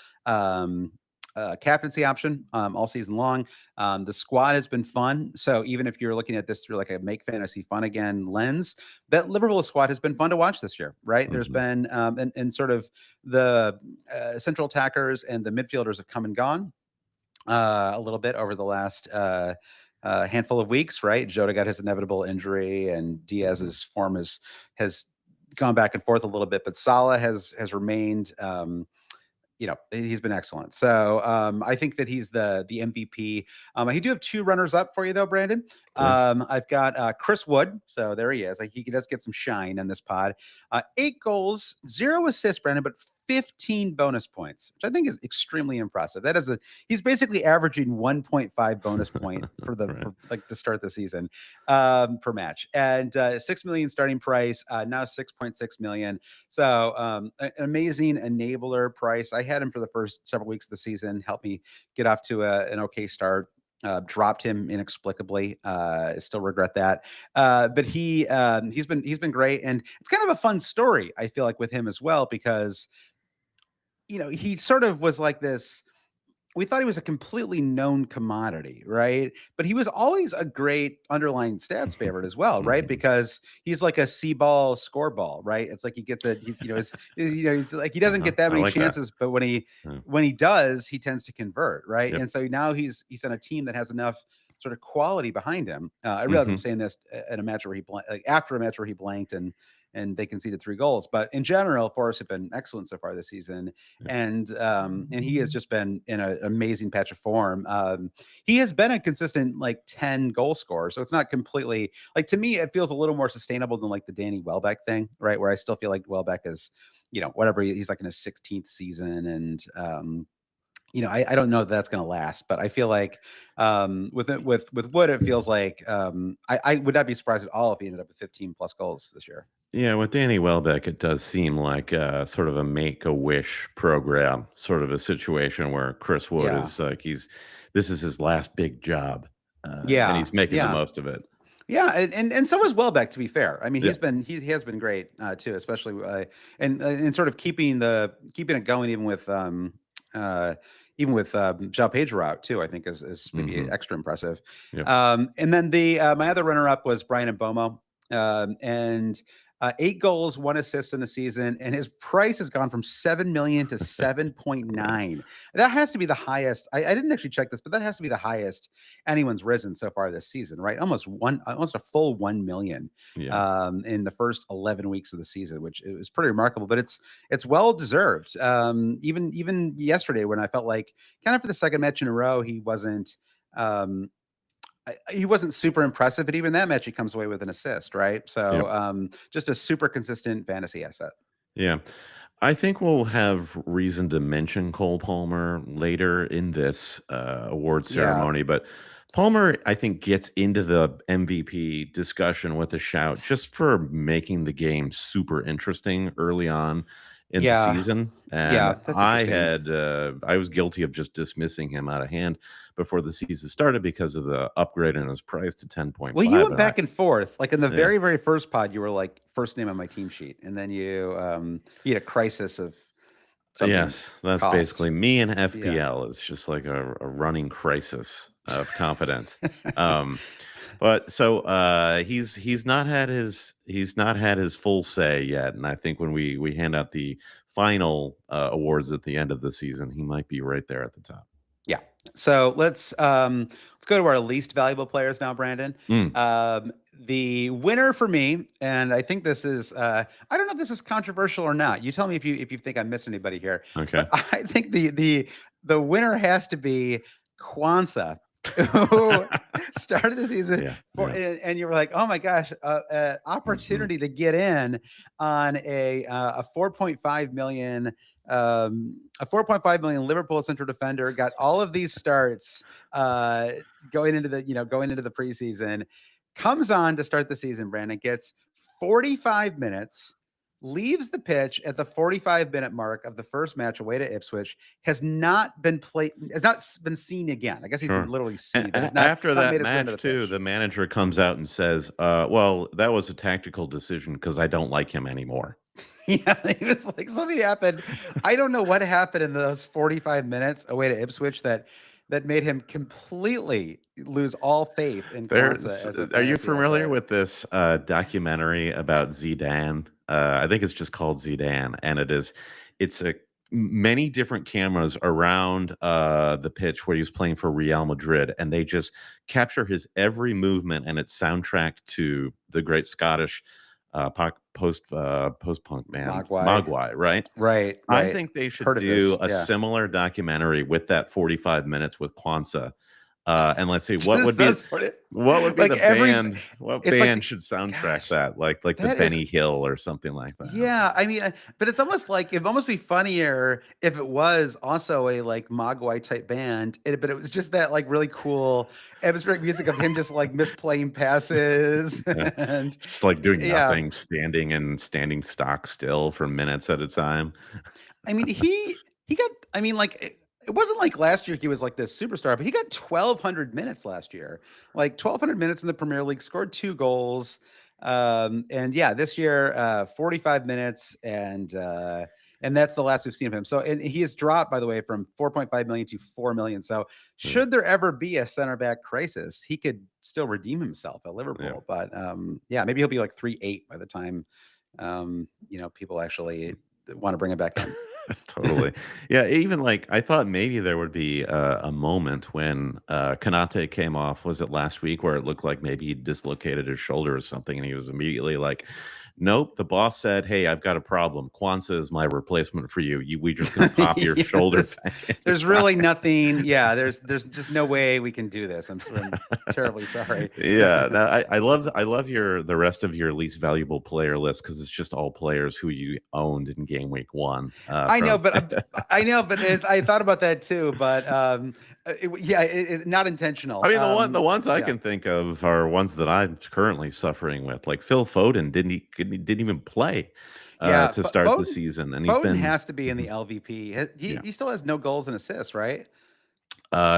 B: captaincy option all season long. The squad has been fun. So even if you're looking at this through like a make fantasy fun again lens, that Liverpool squad has been fun to watch this year, right? Mm-hmm. There's been, and sort of the central attackers and the midfielders have come and gone a little bit over the last handful of weeks, right? Jota got his inevitable injury, and Diaz's form has gone back and forth a little bit, but Salah has remained. He's been excellent. So I think that he's the MVP. I do have 2 runners up for you though, Brandon. I've got Chris Wood. So there he is. He does get some shine in this pod. 8 goals, 0 assists, Brandon, but 15 bonus points, which I think is extremely impressive. He's basically averaging 1.5 bonus point to start the season per match, and 6 million starting price, now 6.6 million. So an amazing enabler price. I had him for the first several weeks of the season, helped me get off to an okay start. dropped him inexplicably. Still regret that. But he's been great, and it's kind of a fun story, I feel like, with him as well, because he sort of was like this. We thought he was a completely known commodity, right? But he was always a great underlying stats favorite as well, right? Because he's like a C ball score ball, right? It's like he gets he's like, he doesn't get that many chances, but when he does, he tends to convert, right? Yep. And so now he's on a team that has enough sort of quality behind him. I realize I'm saying this at a match where after a match where he blanked and they conceded 3 goals. But in general, Forrest have been excellent so far this season, and he has just been in an amazing patch of form. He has been a consistent like 10 goal scorer, so it's not completely like, to me, it feels a little more sustainable than like the Danny Welbeck thing, right? Where I still feel like Welbeck is, whatever, he's like in his 16th season, and I don't know if that's going to last, but I feel like with Wood, it feels like I would not be surprised at all if he ended up with 15 plus goals this year.
A: Yeah, with Danny Welbeck, it does seem like sort of a make-a-wish program, sort of a situation where Chris Wood is like this is his last big job, and he's making the most of it.
B: Yeah, and so is Welbeck, to be fair. I mean, he has been great too, especially and sort of keeping it going even with João Pedro out too, I think is maybe extra impressive. Yep. And then my other runner-up was Bryan Mbeumo, and 8 goals, 1 assist in the season, and his price has gone from 7 million to 7.9. That has to be the highest. I didn't actually check this, but that has to be the highest anyone's risen so far this season, right? Almost a full 1 million in the first 11 weeks of the season, which is pretty remarkable. But it's well deserved. Even yesterday, when I felt like kind of for the second match in a row, he wasn't super impressive, but even that match he comes away with an assist, right? So just a super consistent fantasy asset.
A: Yeah. I think we'll have reason to mention Cole Palmer later in this award ceremony, but Palmer, I think, gets into the MVP discussion with a shout just for making the game super interesting early on in the season. And I was guilty of just dismissing him out of hand before the season started because of the upgrade in his price to 10.5.
B: Well, you went back and forth. Like in the very, very first pod, you were like first name on my team sheet. And then you had a crisis of something.
A: Yes, that's basically me and FPL. It's just like a running crisis of confidence. But so he's not had his full say yet, and I think when we hand out the final awards at the end of the season, he might be right there at the top.
B: Yeah. So let's go to our least valuable players now, Brandon. The winner for me, and I think this is I don't know if this is controversial or not. You tell me if you think I missed anybody here.
A: Okay.
B: But I think the winner has to be Kwanzaa, who started the season and you were like, oh my gosh, opportunity to get in on a 4.5 million Liverpool central defender, got all of these starts going into the preseason, comes on to start the season. Brandon gets 45 minutes, leaves the pitch at the 45-minute mark of the first match away to Ipswich, has not been seen again. I guess he's been literally seen. But
A: after that match too, the manager comes out and says, well, that was a tactical decision because I don't like him anymore.
B: Yeah, he was like, something happened. I don't know what happened in those 45 minutes away to Ipswich that made him completely lose all faith in Kwanzaa.
A: Are you familiar with this documentary about Zidane? I think it's just called Zidane, and it's many different cameras around the pitch where he was playing for Real Madrid, and they just capture his every movement, and it's soundtracked to the great Scottish post-punk band Mogwai, right?
B: Right.
A: I think they should do a similar documentary with that 45 minutes with Kwanzaa. And let's see what would be like the band. What band should soundtrack that? Like the Benny Hill or something like that.
B: Yeah, I mean, but it's almost like it'd almost be funnier if it was also a like Mogwai type band, but it was just that like really cool atmospheric music of him just like misplaying passes and
A: just like doing nothing, standing stock still for minutes at a time.
B: I mean, he got. I mean, like. It wasn't like last year he was like this superstar, but he got 1,200 minutes last year, like 1,200 minutes in the Premier League, scored 2 goals. And yeah, this year, 45 minutes, and that's the last we've seen of him. So, and he has dropped, by the way, from 4.5 million to 4 million. So, should there ever be a center back crisis, he could still redeem himself at Liverpool. But yeah, maybe he'll be like 3.8 by the time people actually want to bring him back in.
A: Totally. Yeah, even like I thought maybe there would be a moment when Kanate came off. Was it last week where it looked like maybe he dislocated his shoulder or something, and he was immediately like, "Nope." The boss said, "Hey, I've got a problem. Kwanzaa is my replacement for you. We just gonna pop your shoulder."
B: There's really nothing. Yeah, there's just no way we can do this. I'm terribly sorry.
A: Yeah, I love the rest of your least valuable player list because it's just all players who you owned in game week 1.
B: I know, but I thought about that too. But not intentional.
A: I mean, the ones I can think of are ones that I'm currently suffering with. Like Phil Foden didn't even play to start the season, and
B: Foden has to be in the LVP. He still has no goals and assists, right?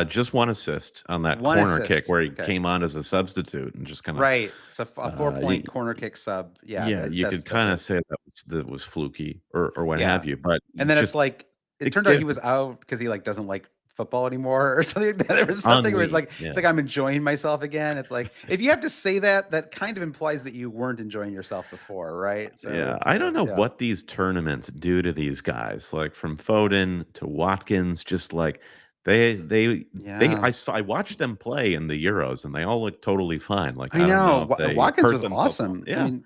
A: Just 1 assist on that corner kick where he came on as a substitute and just kind of
B: right. So a 4-point corner kick sub. Yeah,
A: you could kind of say that was fluky or what have you. But
B: and then it's like it turned out he was out because he like doesn't like football anymore or something. There was something where it's like I'm enjoying myself again. It's like if you have to say that kind of implies that you weren't enjoying yourself before, right?
A: So I don't know what these tournaments do to these guys, like from Foden to Watkins, just like I watched them play in the Euros and they all look totally fine. Like
B: I know Watkins was awesome.
A: Yeah, I mean,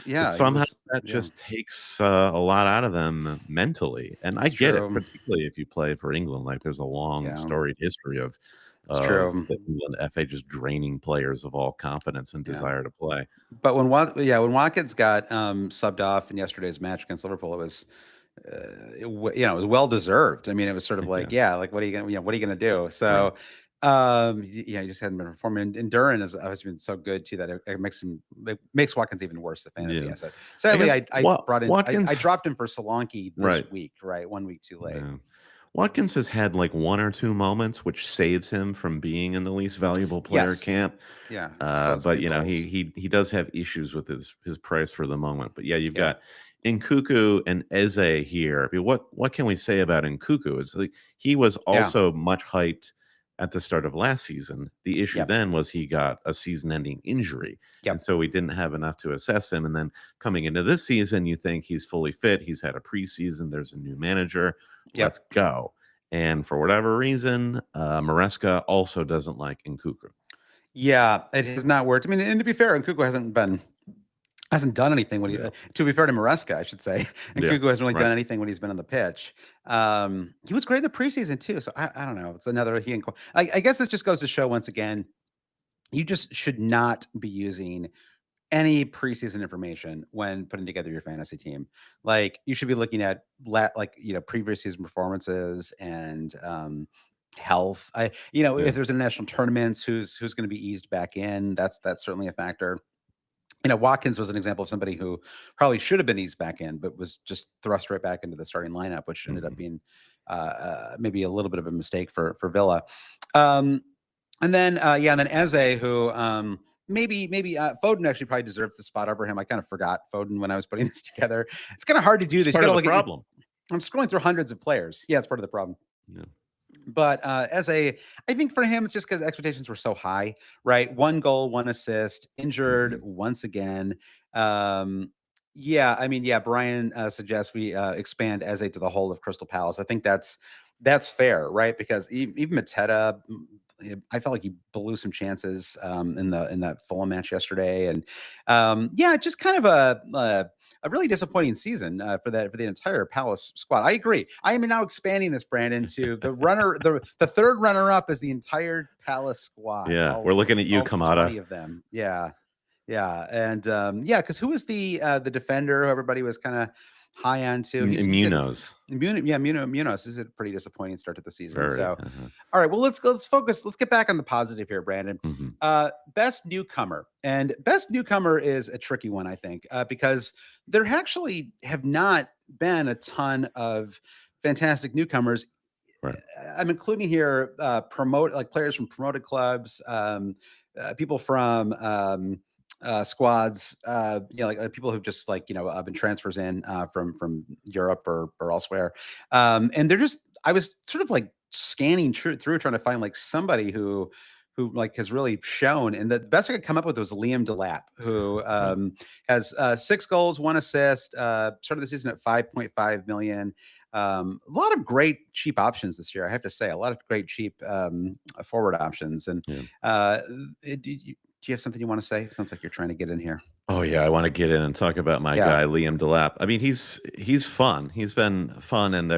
A: but somehow that just takes a lot out of them mentally, and I get it, particularly if you play for England. Like there's a long storied history of the England FA just draining players of all confidence and desire to play.
B: But when Watkins got subbed off in yesterday's match against Liverpool, it was it was well deserved. I mean, it was sort of like, like what are you gonna do? So, he just hadn't been performing. And Duran has always been so good too that it makes Watkins even worse the fantasy asset. Sadly, I brought in Watkins, I dropped him for Solanke this week, right? 1 week too late.
A: Yeah. Watkins has had like 1 or 2 moments which saves him from being in the least valuable player camp.
B: Yeah.
A: But he does have issues with his price for the moment. But you've got Nkunku and Eze here. I mean, what can we say about Nkunku? Is like he was also much hyped at the start of last season. The issue then was he got a season-ending injury, and so we didn't have enough to assess him. And then coming into this season, you think he's fully fit. He's had a preseason. There's a new manager. Let's go. And for whatever reason, Maresca also doesn't like Nkunku.
B: Yeah, it has not worked. I mean, and to be fair, Nkunku hasn't done anything when to be fair to Maresca, I should say. And Nkunku hasn't really done anything when he's been on the pitch. He was great in the preseason too. So I don't know. It's another I guess this just goes to show once again, you just should not be using any preseason information when putting together your fantasy team. Like you should be looking at previous season performances and health. If there's international tournaments, who's going to be eased back in, that's certainly a factor. Watkins was an example of somebody who probably should have been eased back in, but was just thrust right back into the starting lineup, which ended up being maybe a little bit of a mistake for Villa. And then Eze, who maybe Foden actually probably deserves the spot over him. I kind of forgot Foden when I was putting this together. It's kind of hard to do this.
A: Part of the problem.
B: I'm scrolling through hundreds of players. Yeah, it's part of the problem.
A: Yeah.
B: But I think for him, it's just because expectations were so high, right? 1 goal, 1 assist, injured once again. Brian suggests we expand Eze to the whole of Crystal Palace. I think that's fair, right? Because even Mateta, I felt like he blew some chances in that Fulham match yesterday, and just kind of a really disappointing season for the entire Palace squad. I agree. I am now expanding this, Brandon, to the third runner up is the entire Palace squad.
A: Yeah, we're looking at you, Kamada.
B: 20 of them. Yeah, and because who was the defender who everybody was kind of high on to?
A: Munoz.
B: Munoz is a pretty disappointing start to the season. All right, well, let's focus. Let's get back on the positive here, Brandon. Best newcomer, and best newcomer is a tricky one, I think, because there actually have not been a ton of fantastic newcomers.
A: Right.
B: I'm including here players from promoted clubs, people from squads, like people who've just been transfers in from Europe or elsewhere, and they're just I was sort of like scanning through trying to find like somebody who like has really shown, and the best I could come up with was Liam Delap, who has 6 goals, 1 assist, started the season at 5.5 million. A lot of great cheap options this year, I have to say. A lot of great cheap forward options. And do you have something you want to say? Sounds like you're trying to get in here.
A: Oh yeah, I want to get in and talk about my
B: Yeah.
A: guy Liam Delap. I mean, he's fun. He's been fun, and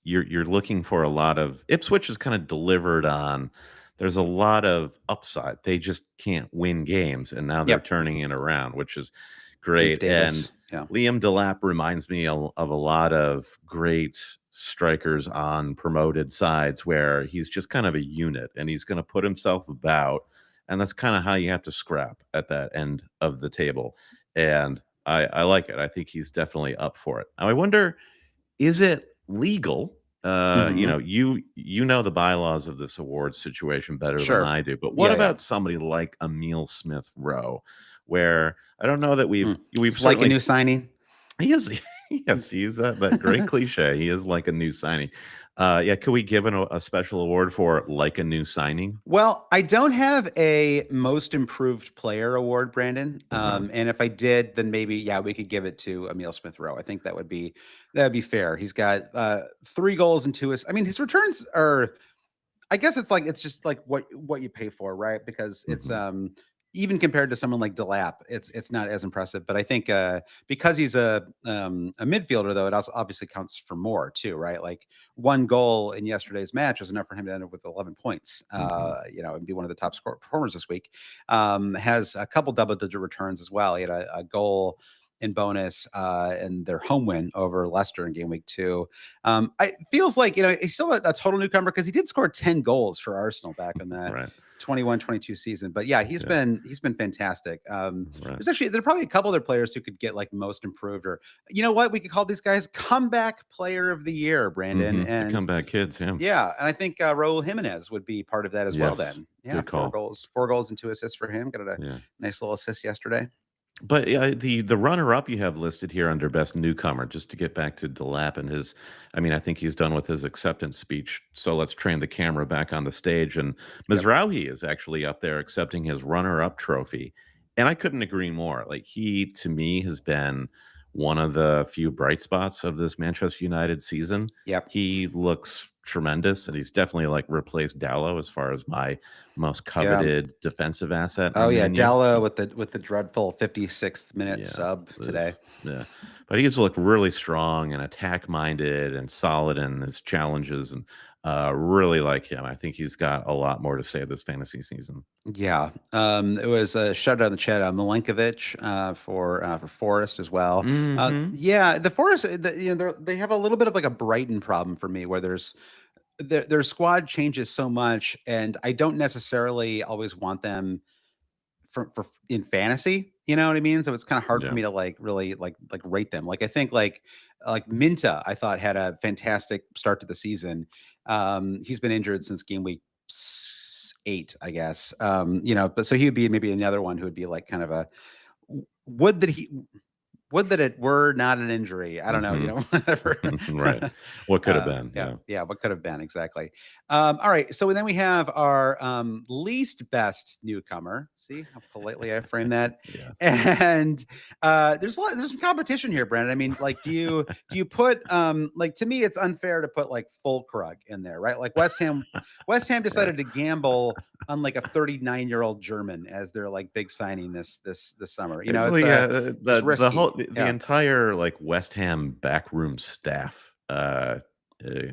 A: you're looking for a lot of Ipswich is kind of delivered on. There's a lot of upside. They just can't win games, and now they're
B: Yep.
A: turning it around, which is
B: Leif
A: great. And
B: Davis. Yeah.
A: Liam Delap reminds me of a lot of great strikers on promoted sides where he's just kind of a unit, and he's going to put himself about, and that's kind of how you have to scrap at that end of the table. And I like it. I think he's definitely up for it. Now I wonder, is it legal?
B: Mhm.
A: You know the bylaws of this awards situation better than
B: Sure.
A: I do. But what
B: Yeah, yeah.
A: about somebody like Emil Smith Rowe, where I don't know that we've
B: It's like a
A: certainly
B: new signing.
A: he is yes, he is that great cliche. He is like a new signing. Yeah, could we give a special award for like a new signing?
B: Well, I don't have a most improved player award, Brandon.
A: Uh-huh.
B: And if I did, then maybe we could give it to Emil Smith Rowe. I think that would be fair. He's got 3 goals and 2 assists. I mean, his returns are, I guess it's just like what you pay for, right? Because it's
A: Mhm.
B: even compared to someone like Delap, it's not as impressive. But I think because he's a midfielder, though, it also obviously counts for more too, right? Like 1 goal in yesterday's match was enough for him to end up with 11 points,
A: Mhm.
B: and be one of the top score performers this week. Has a couple double-digit returns as well. He had a goal in bonus in their home win over Leicester in game week 2. It feels like, he's still a total newcomer because he did score 10 goals for Arsenal back in that
A: Right.
B: 21-22 season. But yeah, he's
A: Yeah.
B: been fantastic.
A: Right.
B: There are probably a couple other players who could get like most improved, or you know what, we could call these guys comeback player of the year, Brandon.
A: Mhm. The
B: And
A: comeback kids, yeah.
B: yeah, and I think Raul Jimenez would be part of that as well
A: Yes.
B: then. Yeah,
A: Good call.
B: 4 goals and 2 assists for him. Got a
A: Yeah.
B: nice little assist yesterday.
A: But yeah, the runner up you have listed here under best newcomer, just to get back to Delap and his, I mean, I think he's done with his acceptance speech. So let's train the camera back on the stage. And
B: Yep.
A: Mizrahi is actually up there accepting his runner up trophy. And I couldn't agree more. Like he, to me, has been one of the few bright spots of this Manchester United season.
B: Yep.
A: He looks tremendous, and he's definitely like replaced Dallo as far as my most
B: Yeah.
A: coveted defensive asset
B: Oh
A: on
B: yeah,
A: Man U.
B: Dalla
A: So
B: with the dreadful 56th minute
A: yeah.
B: sub
A: Ugh,
B: today.
A: yeah. But he's looked really strong and attack minded and solid in his challenges, and really like him. I think he's got a lot more to say this fantasy season.
B: Yeah, it was a shout out in the chat, Milenkovic for Forest as well.
A: Hmm.
B: Yeah, the Forest, they have a little bit of like a Brighton problem for me, where their squad changes so much, and I don't necessarily always want them for in fantasy. You know what I mean? So it's kind of hard for
A: Yeah.
B: me to like really like rate them. Like I think like Minta, I thought had a fantastic start to the season. He's been injured since game week 8, I guess. But so he would be maybe another one who would be like kind of a would that he would that it were not an injury. I don't know,
A: Hmm.
B: whatever.
A: Right. What could have been?
B: Yeah,
A: Yeah.
B: yeah. What could have been exactly? All right. So then we have our least best newcomer. See how politely I frame that.
A: Yeah.
B: And there's some competition here, Brandon. I mean, like, do you put like, to me, it's unfair to put like Fulkrug in there, right? Like West Ham
A: Right.
B: decided to gamble on like a 39-year-old German as their like big signing this summer.
A: It's
B: It's
A: like
B: it's
A: the whole
B: risky.
A: the
B: Yeah.
A: entire like West Ham backroom staff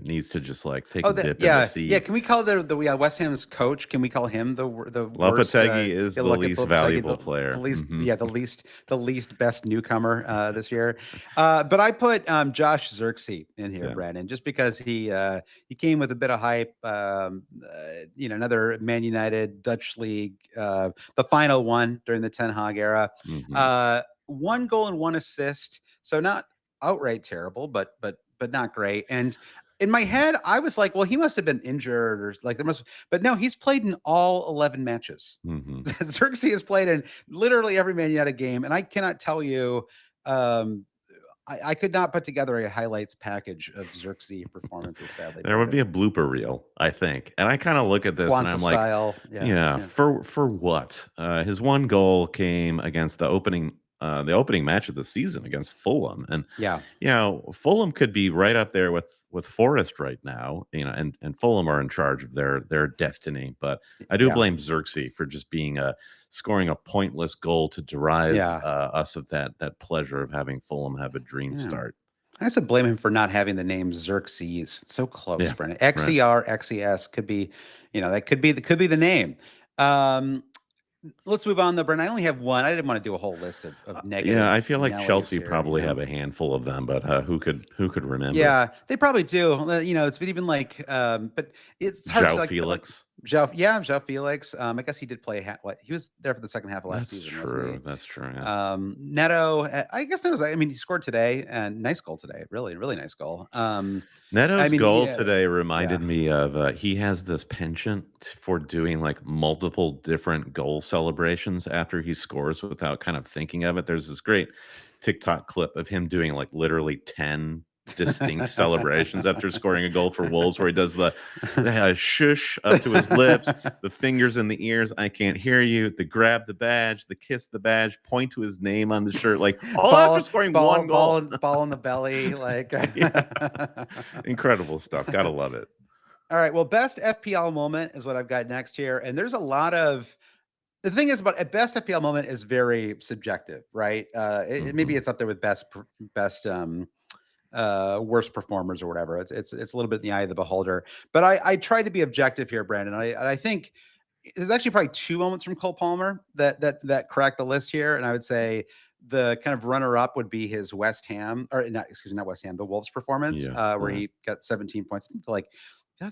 A: needs to just like take
B: Oh,
A: a dip in the
B: yeah.
A: sea.
B: Can we call the West Ham's coach? Can we call him the worst?
A: Lopetegui is
B: Yeah,
A: the
B: look at
A: least
B: Lopetegui,
A: valuable
B: the
A: player.
B: least,
A: Hmm.
B: yeah, the least best newcomer this year. But I put Josh Xerxes in here,
A: Yeah.
B: Brandon, just because he came with a bit of hype. Another Man United Dutch league, the final one during the Ten Hag era.
A: Hmm.
B: 1 goal and 1 assist, so not outright terrible, but not great. And in my head, I was like, well, he must have been injured or like but no, he's played in all 11 matches. Xerxes has played in literally every Man United game, and I cannot tell you. I could not put together a highlights package of Xerxes performances. Sadly,
A: there would be a blooper reel, I think, and I kind of look at this and I'm like, for what? His one goal came against the opening match of the season against Fulham, and Fulham could be right up there with Forest right now, and Fulham are in charge of their destiny. But I do blame Xerxes for just scoring a pointless goal to derive us of that pleasure of having Fulham have a dream start.
B: I also blame him for not having the name Xerxes. It's so close, Brendan. XER, XES could be, that could be the name. Let's move on, though, Brendan. I only have one. I didn't want to do a whole list of negative.
A: I feel like Chelsea probably have a handful of them, but who could remember?
B: Yeah, they probably do. It's been even like, but it's hard to
A: Felix.
B: João Felix. I guess he did play. He was there for the second half of last season.
A: That's true.
B: Yeah. Neto. I guess Neto's. I mean, he scored today, and nice goal today. Really, really nice goal.
A: Neto's goal today reminded me of. He has this penchant for doing like multiple different goal celebrations after he scores without kind of thinking of it. There's this great TikTok clip of him doing like literally 10 distinct celebrations after scoring a goal for Wolves, where he does the shush up to his lips, the fingers in the ears, I can't hear you, the grab the badge, the kiss the badge, point to his name on the shirt, like all after scoring one goal.
B: Ball in the belly, like
A: incredible stuff. Gotta love it.
B: All right, well, best FPL moment is what I've got next here, and there's a lot of. The thing is about a best FPL moment is very subjective, right? Maybe it's up there with best worst performers or whatever. It's a little bit in the eye of the beholder. But I try to be objective here, Brandon. I think there's actually probably two moments from Cole Palmer that crack the list here, and I would say the kind of runner-up would be his West Ham, or not West Ham, the Wolves performance, where he got 17 points. I feel like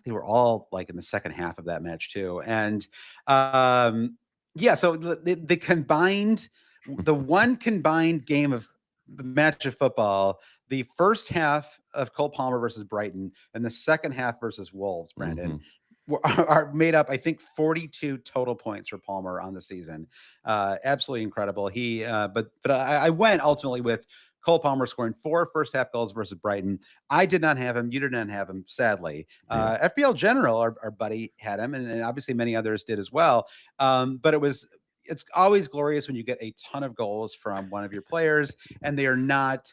B: they were all like in the second half of that match too, and so the combined, the one combined game of the match of football, the first half of Cole Palmer versus Brighton and the second half versus Wolves, Brandon, are made up, I think, 42 total points for Palmer on the season. Absolutely incredible. But I went ultimately with Cole Palmer scoring 4 first half goals versus Brighton. I did not have him. You did not have him, sadly. FPL General, our buddy, had him, and obviously many others did as well. But it's always glorious when you get a ton of goals from one of your players, and they are not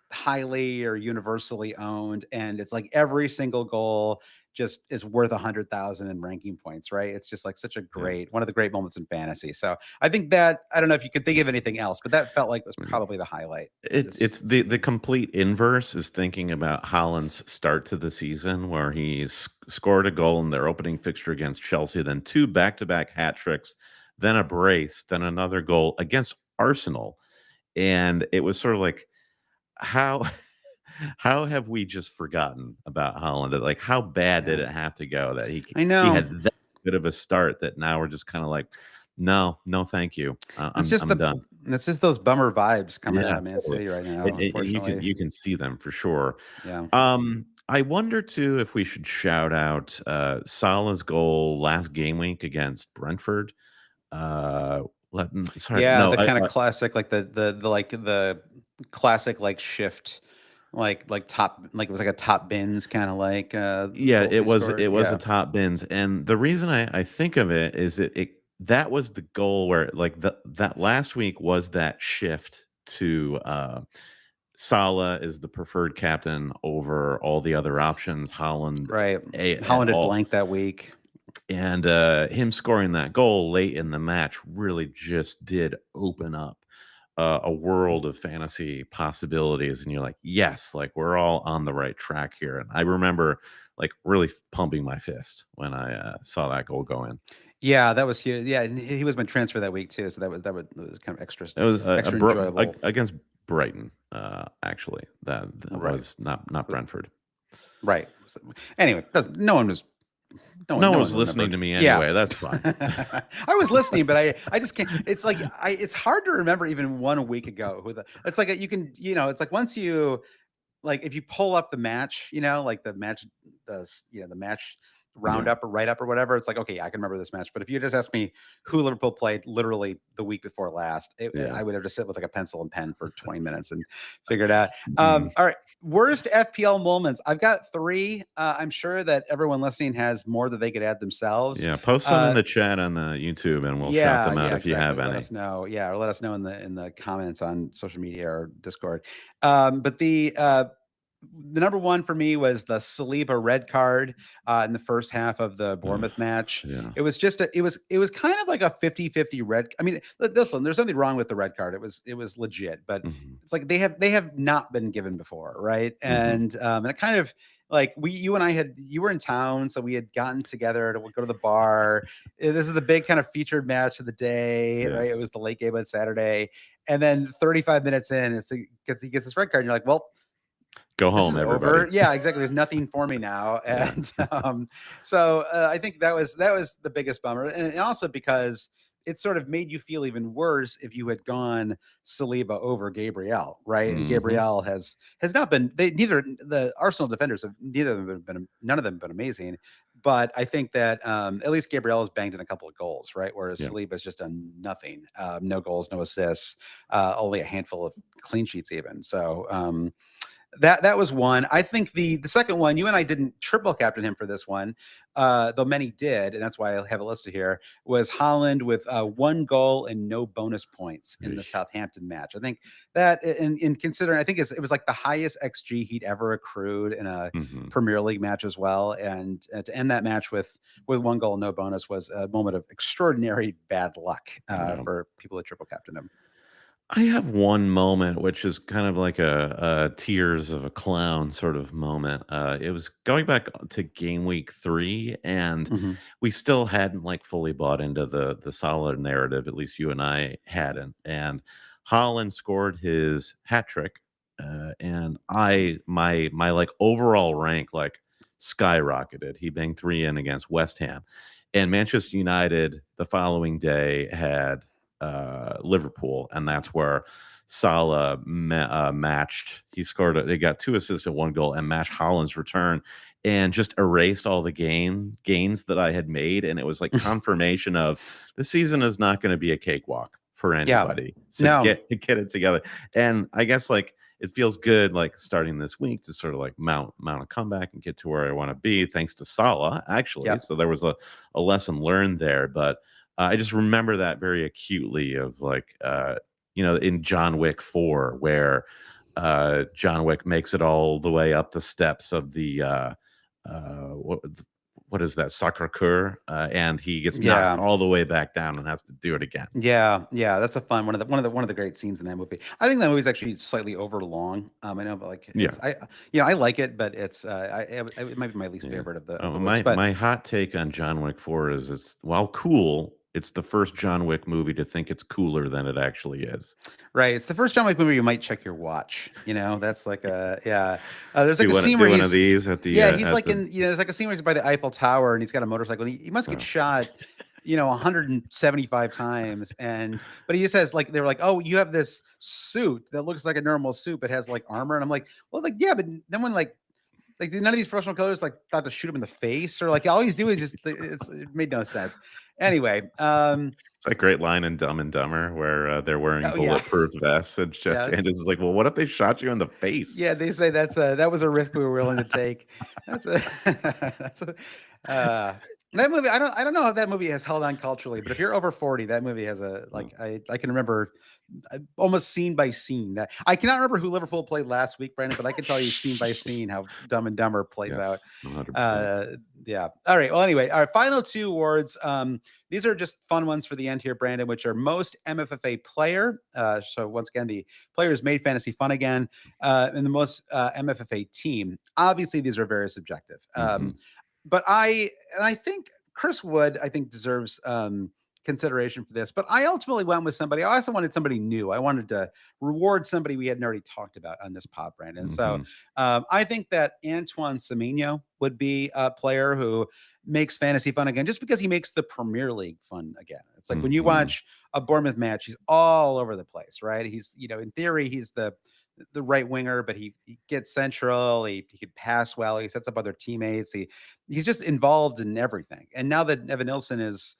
B: highly or universally owned. And it's like every single goal just is worth 100,000 in ranking points, right? It's just like such a one of the great moments in fantasy. So I think that, I don't know if you could think of anything else, but that felt like was probably the highlight.
A: It's the complete inverse is thinking about Haaland's start to the season, where he's scored a goal in their opening fixture against Chelsea, then 2 back-to-back hat tricks, then a brace, then another goal against Arsenal. And it was sort of like, how have we just forgotten about Haaland? Like, how bad did it have to go that he had that good of a start that now we're just kind of like, no, thank you. I'm done.
B: It's just those bummer vibes coming out of Man City right now.
A: You can see them for sure.
B: Yeah.
A: I wonder too if we should shout out Salah's goal last game week against Brentford.
B: Kind of classic, like the classic like shift, like top, like it was like a top bins kind of like
A: it was a top bins. And the reason I think of it is that was the goal where like that last week was that shift to Salah is the preferred captain over all the other options. Haaland,
B: right? Haaland had blanked that week.
A: And him scoring that goal late in the match really just did open up a world of fantasy possibilities. And you're like, yes, like we're all on the right track here. And I remember like really pumping my fist when I saw that goal go in.
B: Yeah, that was huge. Yeah, and he was my transfer that week too, so that was kind of extra. It was extra enjoyable
A: against Brighton. Actually, that was not Brentford.
B: Right. Anyway, no one was
A: listening to me anyway. That's fine.
B: I was listening, but I just can't. It's like it's hard to remember even 1 week ago. It's like you can, it's like once you like if you pull up the match, like the match, the match
A: Yeah.
B: roundup or write up or whatever, it's like, okay, I can remember this match. But if you just ask me who Liverpool played literally the week before last,
A: Yeah.
B: I would have to sit with like a pencil and pen for 20 minutes and figure it out.
A: Mm.
B: All right. Worst FPL moments. I've got 3. I'm sure that everyone listening has more that they could add themselves.
A: Yeah. Post some in the chat on the YouTube and we'll shout them out if you have
B: Let
A: any.
B: us know. Yeah, or let us know in the comments on social media or Discord. But the number one for me was the Saliba red card in the first half of the Bournemouth match.
A: Yeah.
B: It was just it was kind of like a 50-50 red. I mean, listen, there's nothing wrong with the red card. It was legit, but it's like they have not been given before, right? And it kind of like you and I you were in town, so we had gotten together to go to the bar. This is the big kind of featured match of the day, right? It was the late game on Saturday, and then 35 minutes in, he gets this red card, and you're like, well,
A: go home, everybody.
B: Over. Yeah, exactly. There's nothing for me now, and so I think that was the biggest bummer, and also because it sort of made you feel even worse if you had gone Saliba over Gabriel, right? And Gabriel has not been. Neither the Arsenal defenders have none of them have been amazing, but I think that at least Gabriel has banged in a couple of goals, right? Whereas Saliba has just done nothing, no goals, no assists, only a handful of clean sheets, even. So. That was one. I think the second one, you and I didn't triple captain him for this one, though many did, and that's why I have it listed here, was Haaland with 1 goal and no bonus points in the Southampton match. I think that, in considering, I think it was like the highest XG he'd ever accrued in a Premier League match as well, and to end that match with 1 goal, no bonus was a moment of extraordinary bad luck for people that triple captain him.
A: I have one moment, which is kind of like a tears of a clown sort of moment. It was going back to game week 3, and we still hadn't like fully bought into the solid narrative. At least you and I hadn't. And Haaland scored his hat trick, and my like overall rank like skyrocketed. He banged 3 in against West Ham, and Manchester United the following day had Liverpool, and that's where Salah matched. He scored. They got 2 assists and 1 goal, and matched Haaland's return, and just erased all the gains that I had made. And it was like confirmation of the season is not going to be a cakewalk for anybody. So get it together. And I guess like it feels good, like starting this week to sort of like mount a comeback and get to where I want to be, thanks to Salah, actually. So there was a lesson learned there, but. I just remember that very acutely of like, in John Wick 4, where John Wick makes it all the way up the steps of the, what is that, Sacre-Cœur, and he gets knocked all the way back down and has to do it again.
B: Yeah, that's a fun one of the great scenes in that movie. I think that movie's actually slightly over long. I know, but like, I like it, but it's it might be my least favorite of the.
A: My hot take on John Wick 4 is it's while cool, it's the first John Wick movie to think it's cooler than it actually is.
B: Right. It's the first John Wick movie you might check your watch. That's like there's like
A: a
B: scene where
A: one of these at the
B: he's like there's like a scene where he's by the Eiffel Tower and he's got a motorcycle. And he must get shot 175 times, but he just says, like, they were like, oh, you have this suit that looks like a normal suit but has like armor, and I'm like, well, like, yeah, but then when like none of these professional killers like thought to shoot him in the face, or like all he's doing is just it made no sense. Anyway,
A: it's that great line in Dumb and Dumber where they're wearing bulletproof vests, and Jeff Daniels is like, well, what if they shot you in the face?
B: Yeah, they say that was a risk we were willing to take. That movie, I don't know how that movie has held on culturally, but if you're over 40, that movie has I can remember almost scene by scene. That I cannot remember who Liverpool played last week, Brandon, but I can tell you scene by scene how Dumb and Dumber plays out.
A: 100%.
B: Yeah. All right. Well, anyway, our final 2 awards. These are just fun ones for the end here, Brandon, which are most MFFA player. So once again, the players made fantasy fun again, and the most MFFA team. Obviously, these are very subjective. But I think Chris Wood, deserves consideration for this. But I ultimately went with somebody. I also wanted somebody new. I wanted to reward somebody we hadn't already talked about on this pod, Brandon. So I think that Antoine Semenyo would be a player who makes fantasy fun again, just because he makes the Premier League fun again. It's like when you watch a Bournemouth match, he's all over the place, right? He's, in theory, he's the the right winger, but he gets central. He could pass well. He sets up other teammates. He's just involved in everything. And now that Evan Nilsson is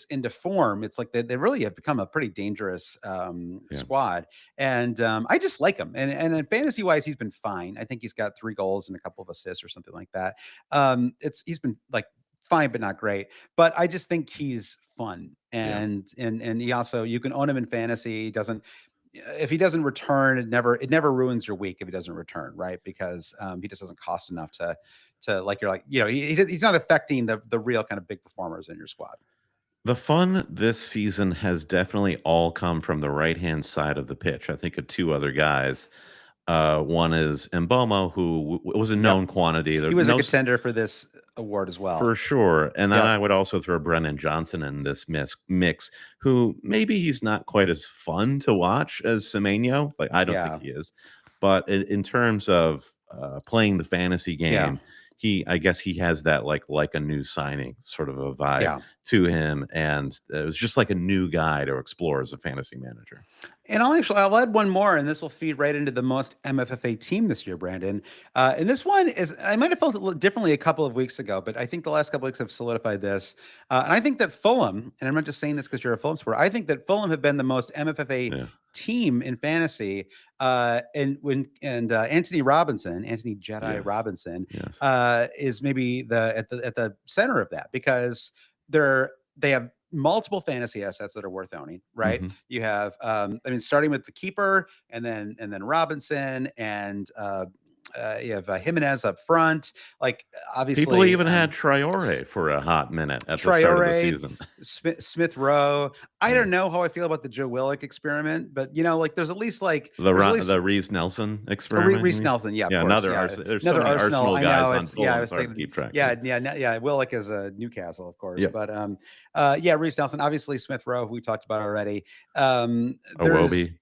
B: into form, it's like they really have become a pretty dangerous squad. And I just like him. And fantasy wise, he's been fine. I think he's got 3 goals and a couple of assists or something like that. He's been like fine, but not great. But I just think he's fun. And he also, you can own him in fantasy. He doesn't, if he doesn't return, it never ruins your week if he doesn't return, right? Because he just doesn't cost enough to like, you're like, he's not affecting the real kind of big performers in your squad.
A: The fun this season has definitely all come from the right-hand side of the pitch. I think of 2 other guys. One is Mbeumo, who was a known quantity.
B: He was a contender for this award as well.
A: For sure. And then I would also throw Brennan Johnson in this mix, who maybe he's not quite as fun to watch as Semenyo. Like, I don't think he is. But in terms of playing the fantasy game, I guess he has that like a new signing sort of a vibe to him, and it was just like a new guy to explore as a fantasy manager.
B: And I'll add one more, and this will feed right into the most MFFA team this year, Brandon. And this one is, I might have felt it differently a couple of weeks ago, but I think the last couple of weeks have solidified this. And I think that Fulham, and I'm not just saying this because you're a Fulham supporter, I think that Fulham have been the most MFFA team in fantasy. And Anthony Jedi Robinson, is maybe at the center of that, because they have multiple fantasy assets that are worth owning, right? You have, starting with the keeper, and then Robinson, and you have Jimenez up front. Like, obviously,
A: people even had Traore for a hot minute at the start of the season.
B: Smith Rowe. I don't know how I feel about the Joe Willock experiment, but like there's at least like
A: the Reece Nelson experiment.
B: Reece Nelson,
A: another Arsenal. There's so many Arsenal guys on Fulham. I was thinking, to keep track.
B: Willock is a Newcastle, of course, but Reece Nelson, obviously Smith Rowe, who we talked about already.
A: Iwobi.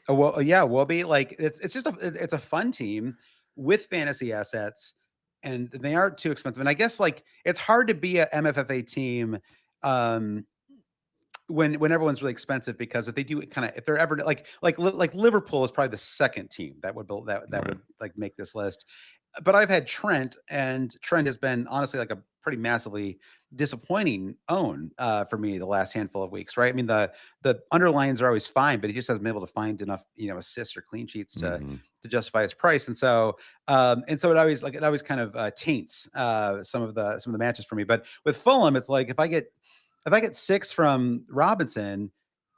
B: Iwobi. Like, it's just it's a fun team with fantasy assets, and they aren't too expensive. And I guess like it's hard to be a MFFA team when everyone's really expensive, because if they do if they're ever like Liverpool is probably the second team that would would like make this list. But I've had Trent, and Trent has been honestly like a pretty massively disappointing own for me the last handful of weeks, right? I mean, the underlines are always fine, but he just hasn't been able to find enough, assists or clean sheets to justify his price. And so it always kind of taints some of the matches for me. But with Fulham, it's like if I get 6 from Robinson,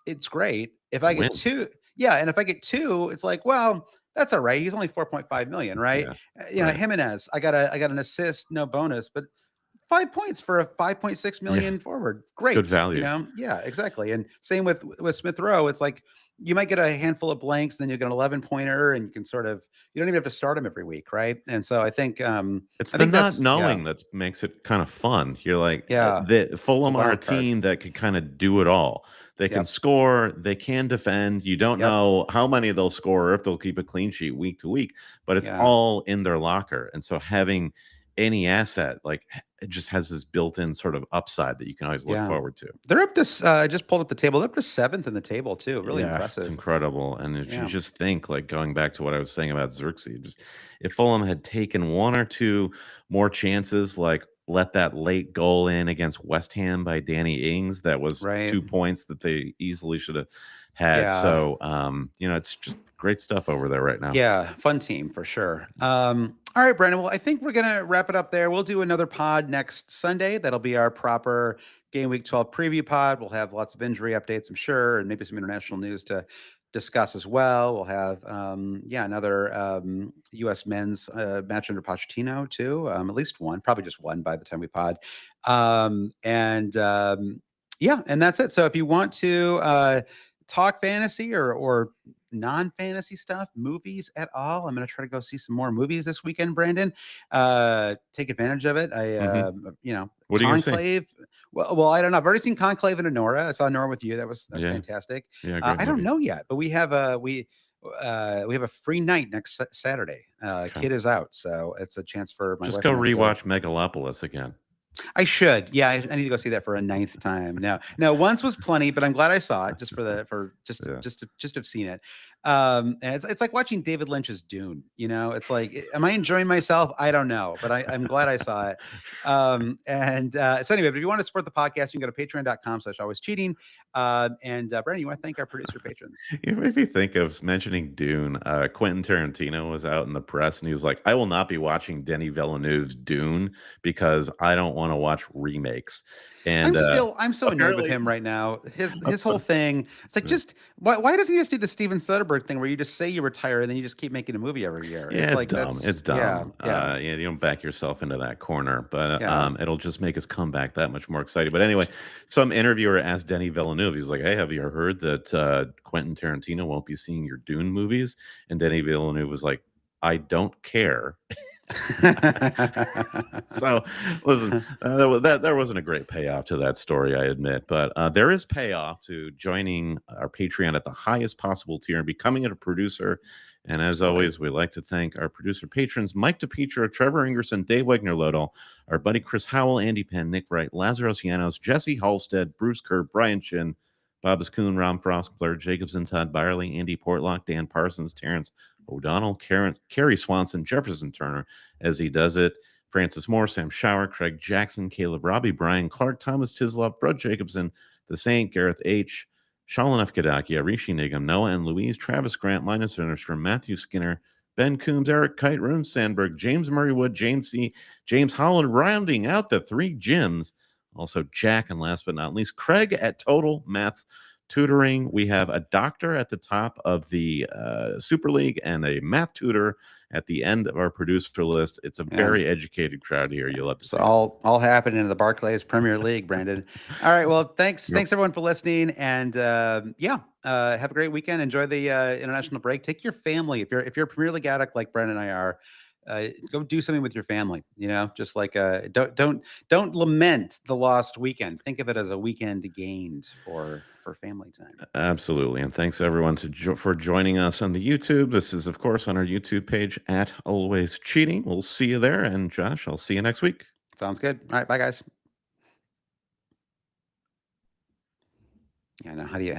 B: it's great. If I get 2, and if I get 2, it's like, well, that's all right. He's only 4.5 million, right? Jimenez, I got an assist, no bonus, but 5 points for a 5.6 million forward. Great.
A: Good value.
B: Yeah, exactly. And same with Smith Rowe. It's like you might get a handful of blanks, then you get an 11-pointer, and you can you don't even have to start him every week, right? And so I think
A: it's the not knowing that makes it kind of fun. You're like, Fulham are a team that could kind of do it all. They can score, they can defend. You don't know how many they'll score or if they'll keep a clean sheet week to week, but it's all in their locker. And so having any asset, like, it just has this built-in sort of upside that you can always look forward to.
B: They're up to, I just pulled up the table. They're up to 7th in the table too. Really impressive.
A: It's incredible. And if you just think, like, going back to what I was saying about Xerxes, just if Fulham had taken 1 or 2 more chances, like let that late goal in against West Ham by Danny Ings, that was 2 points that they easily should have had. So it's just great stuff over there right now.
B: Yeah, fun team for sure. All right, Brandon. Well, I think we're gonna wrap it up there. We'll do another pod next Sunday. That'll be our proper Game Week 12 preview pod. We'll have lots of injury updates, I'm sure, and maybe some international news to discuss as well. We'll have another U.S. men's match under Pochettino too. At least one, probably just one by the time we pod. And that's it. So if you want to talk fantasy or non-fantasy stuff, movies at all, I'm going to try to go see some more movies this weekend, Brandon. Take advantage of it.
A: What are you
B: Conclave. Well, I don't know. I've already seen Conclave and Nora. I saw Nora with you. That's fantastic.
A: Yeah,
B: I don't know yet, but we have a free night next Saturday. Kid is out, so it's a chance for my
A: just
B: wife
A: go rewatch Megalopolis again.
B: I should. Yeah, I need to go see that for a 9th time. No, once was plenty, but I'm glad I saw it just to have seen it. And it's like watching David Lynch's Dune. You know, it's like, am I enjoying myself? I don't know, but I'm glad I saw it. So anyway, if you want to support the podcast, you can go to patreon.com/always cheating. Brandon, you want to thank our producer patrons?
A: You made me think of mentioning Dune. Quentin Tarantino was out in the press and he was like, I will not be watching Denis Villeneuve's Dune because I don't want to watch remakes. And
B: I'm so annoyed with him right now. His whole thing. It's like, just why doesn't he just do the Steven Soderbergh thing where you just say you retire and then you just keep making a movie every year?
A: Yeah,
B: it's
A: it's
B: like
A: dumb. It's dumb.
B: Yeah.
A: You don't back yourself into that corner, but
B: Yeah.
A: It'll just make his comeback that much more exciting. But anyway, some interviewer asked Denis Villeneuve, he's like, "Hey, have you heard that Quentin Tarantino won't be seeing your Dune movies?" And Denis Villeneuve was like, "I don't care." So listen, there wasn't a great payoff to that story, I admit, but there is payoff to joining our Patreon at the highest possible tier and becoming a producer. And as always, we like to thank our producer patrons: Mike DePietro, Trevor Ingerson, Dave Wegner-Lodal, our buddy Chris Howell, Andy Penn, Nick Wright, Lazarus Llanos, Jesse Halstead, Bruce Kerr, Brian Chin, Bob Kuhn, Ron Frost, Blair Jacobson, Todd Byerly, Andy Portlock, Dan Parsons, Terrence O'Donnell, Carrie Swanson, Jefferson Turner, as he does it, Francis Moore, Sam Shower, Craig Jackson, Caleb Robbie, Brian Clark, Thomas Tislov, Brud Jacobson, The Saint, Gareth H., Shalin F. Kadakia, Rishi Nigam, Noah and Louise, Travis Grant, Linus Vinnerstrom, Matthew Skinner, Ben Coombs, Eric Kite, Rune Sandberg, James Murray Wood, James C., James Holland, rounding out the three gyms. Also, Jack, and last but not least, Craig at Total Math Tutoring. We have a doctor at the top of the Super League and a math tutor at the end of our producer list. It's a very educated crowd here. You'll have to see.
B: All happening in the Barclays Premier League, Brandon. All right. Well, thanks everyone for listening. And have a great weekend. Enjoy the international break. Take your family. If you're a Premier League addict like Brandon and I are, go do something with your family. You know, just like don't lament the lost weekend. Think of it as a weekend gained for family time.
A: Absolutely. And thanks everyone for joining us on the YouTube. This is, of course, on our YouTube page at Always Cheating. We'll see you there. And Josh, I'll see you next week.
B: Sounds good. All right. Bye, guys. Yeah. Now, how do you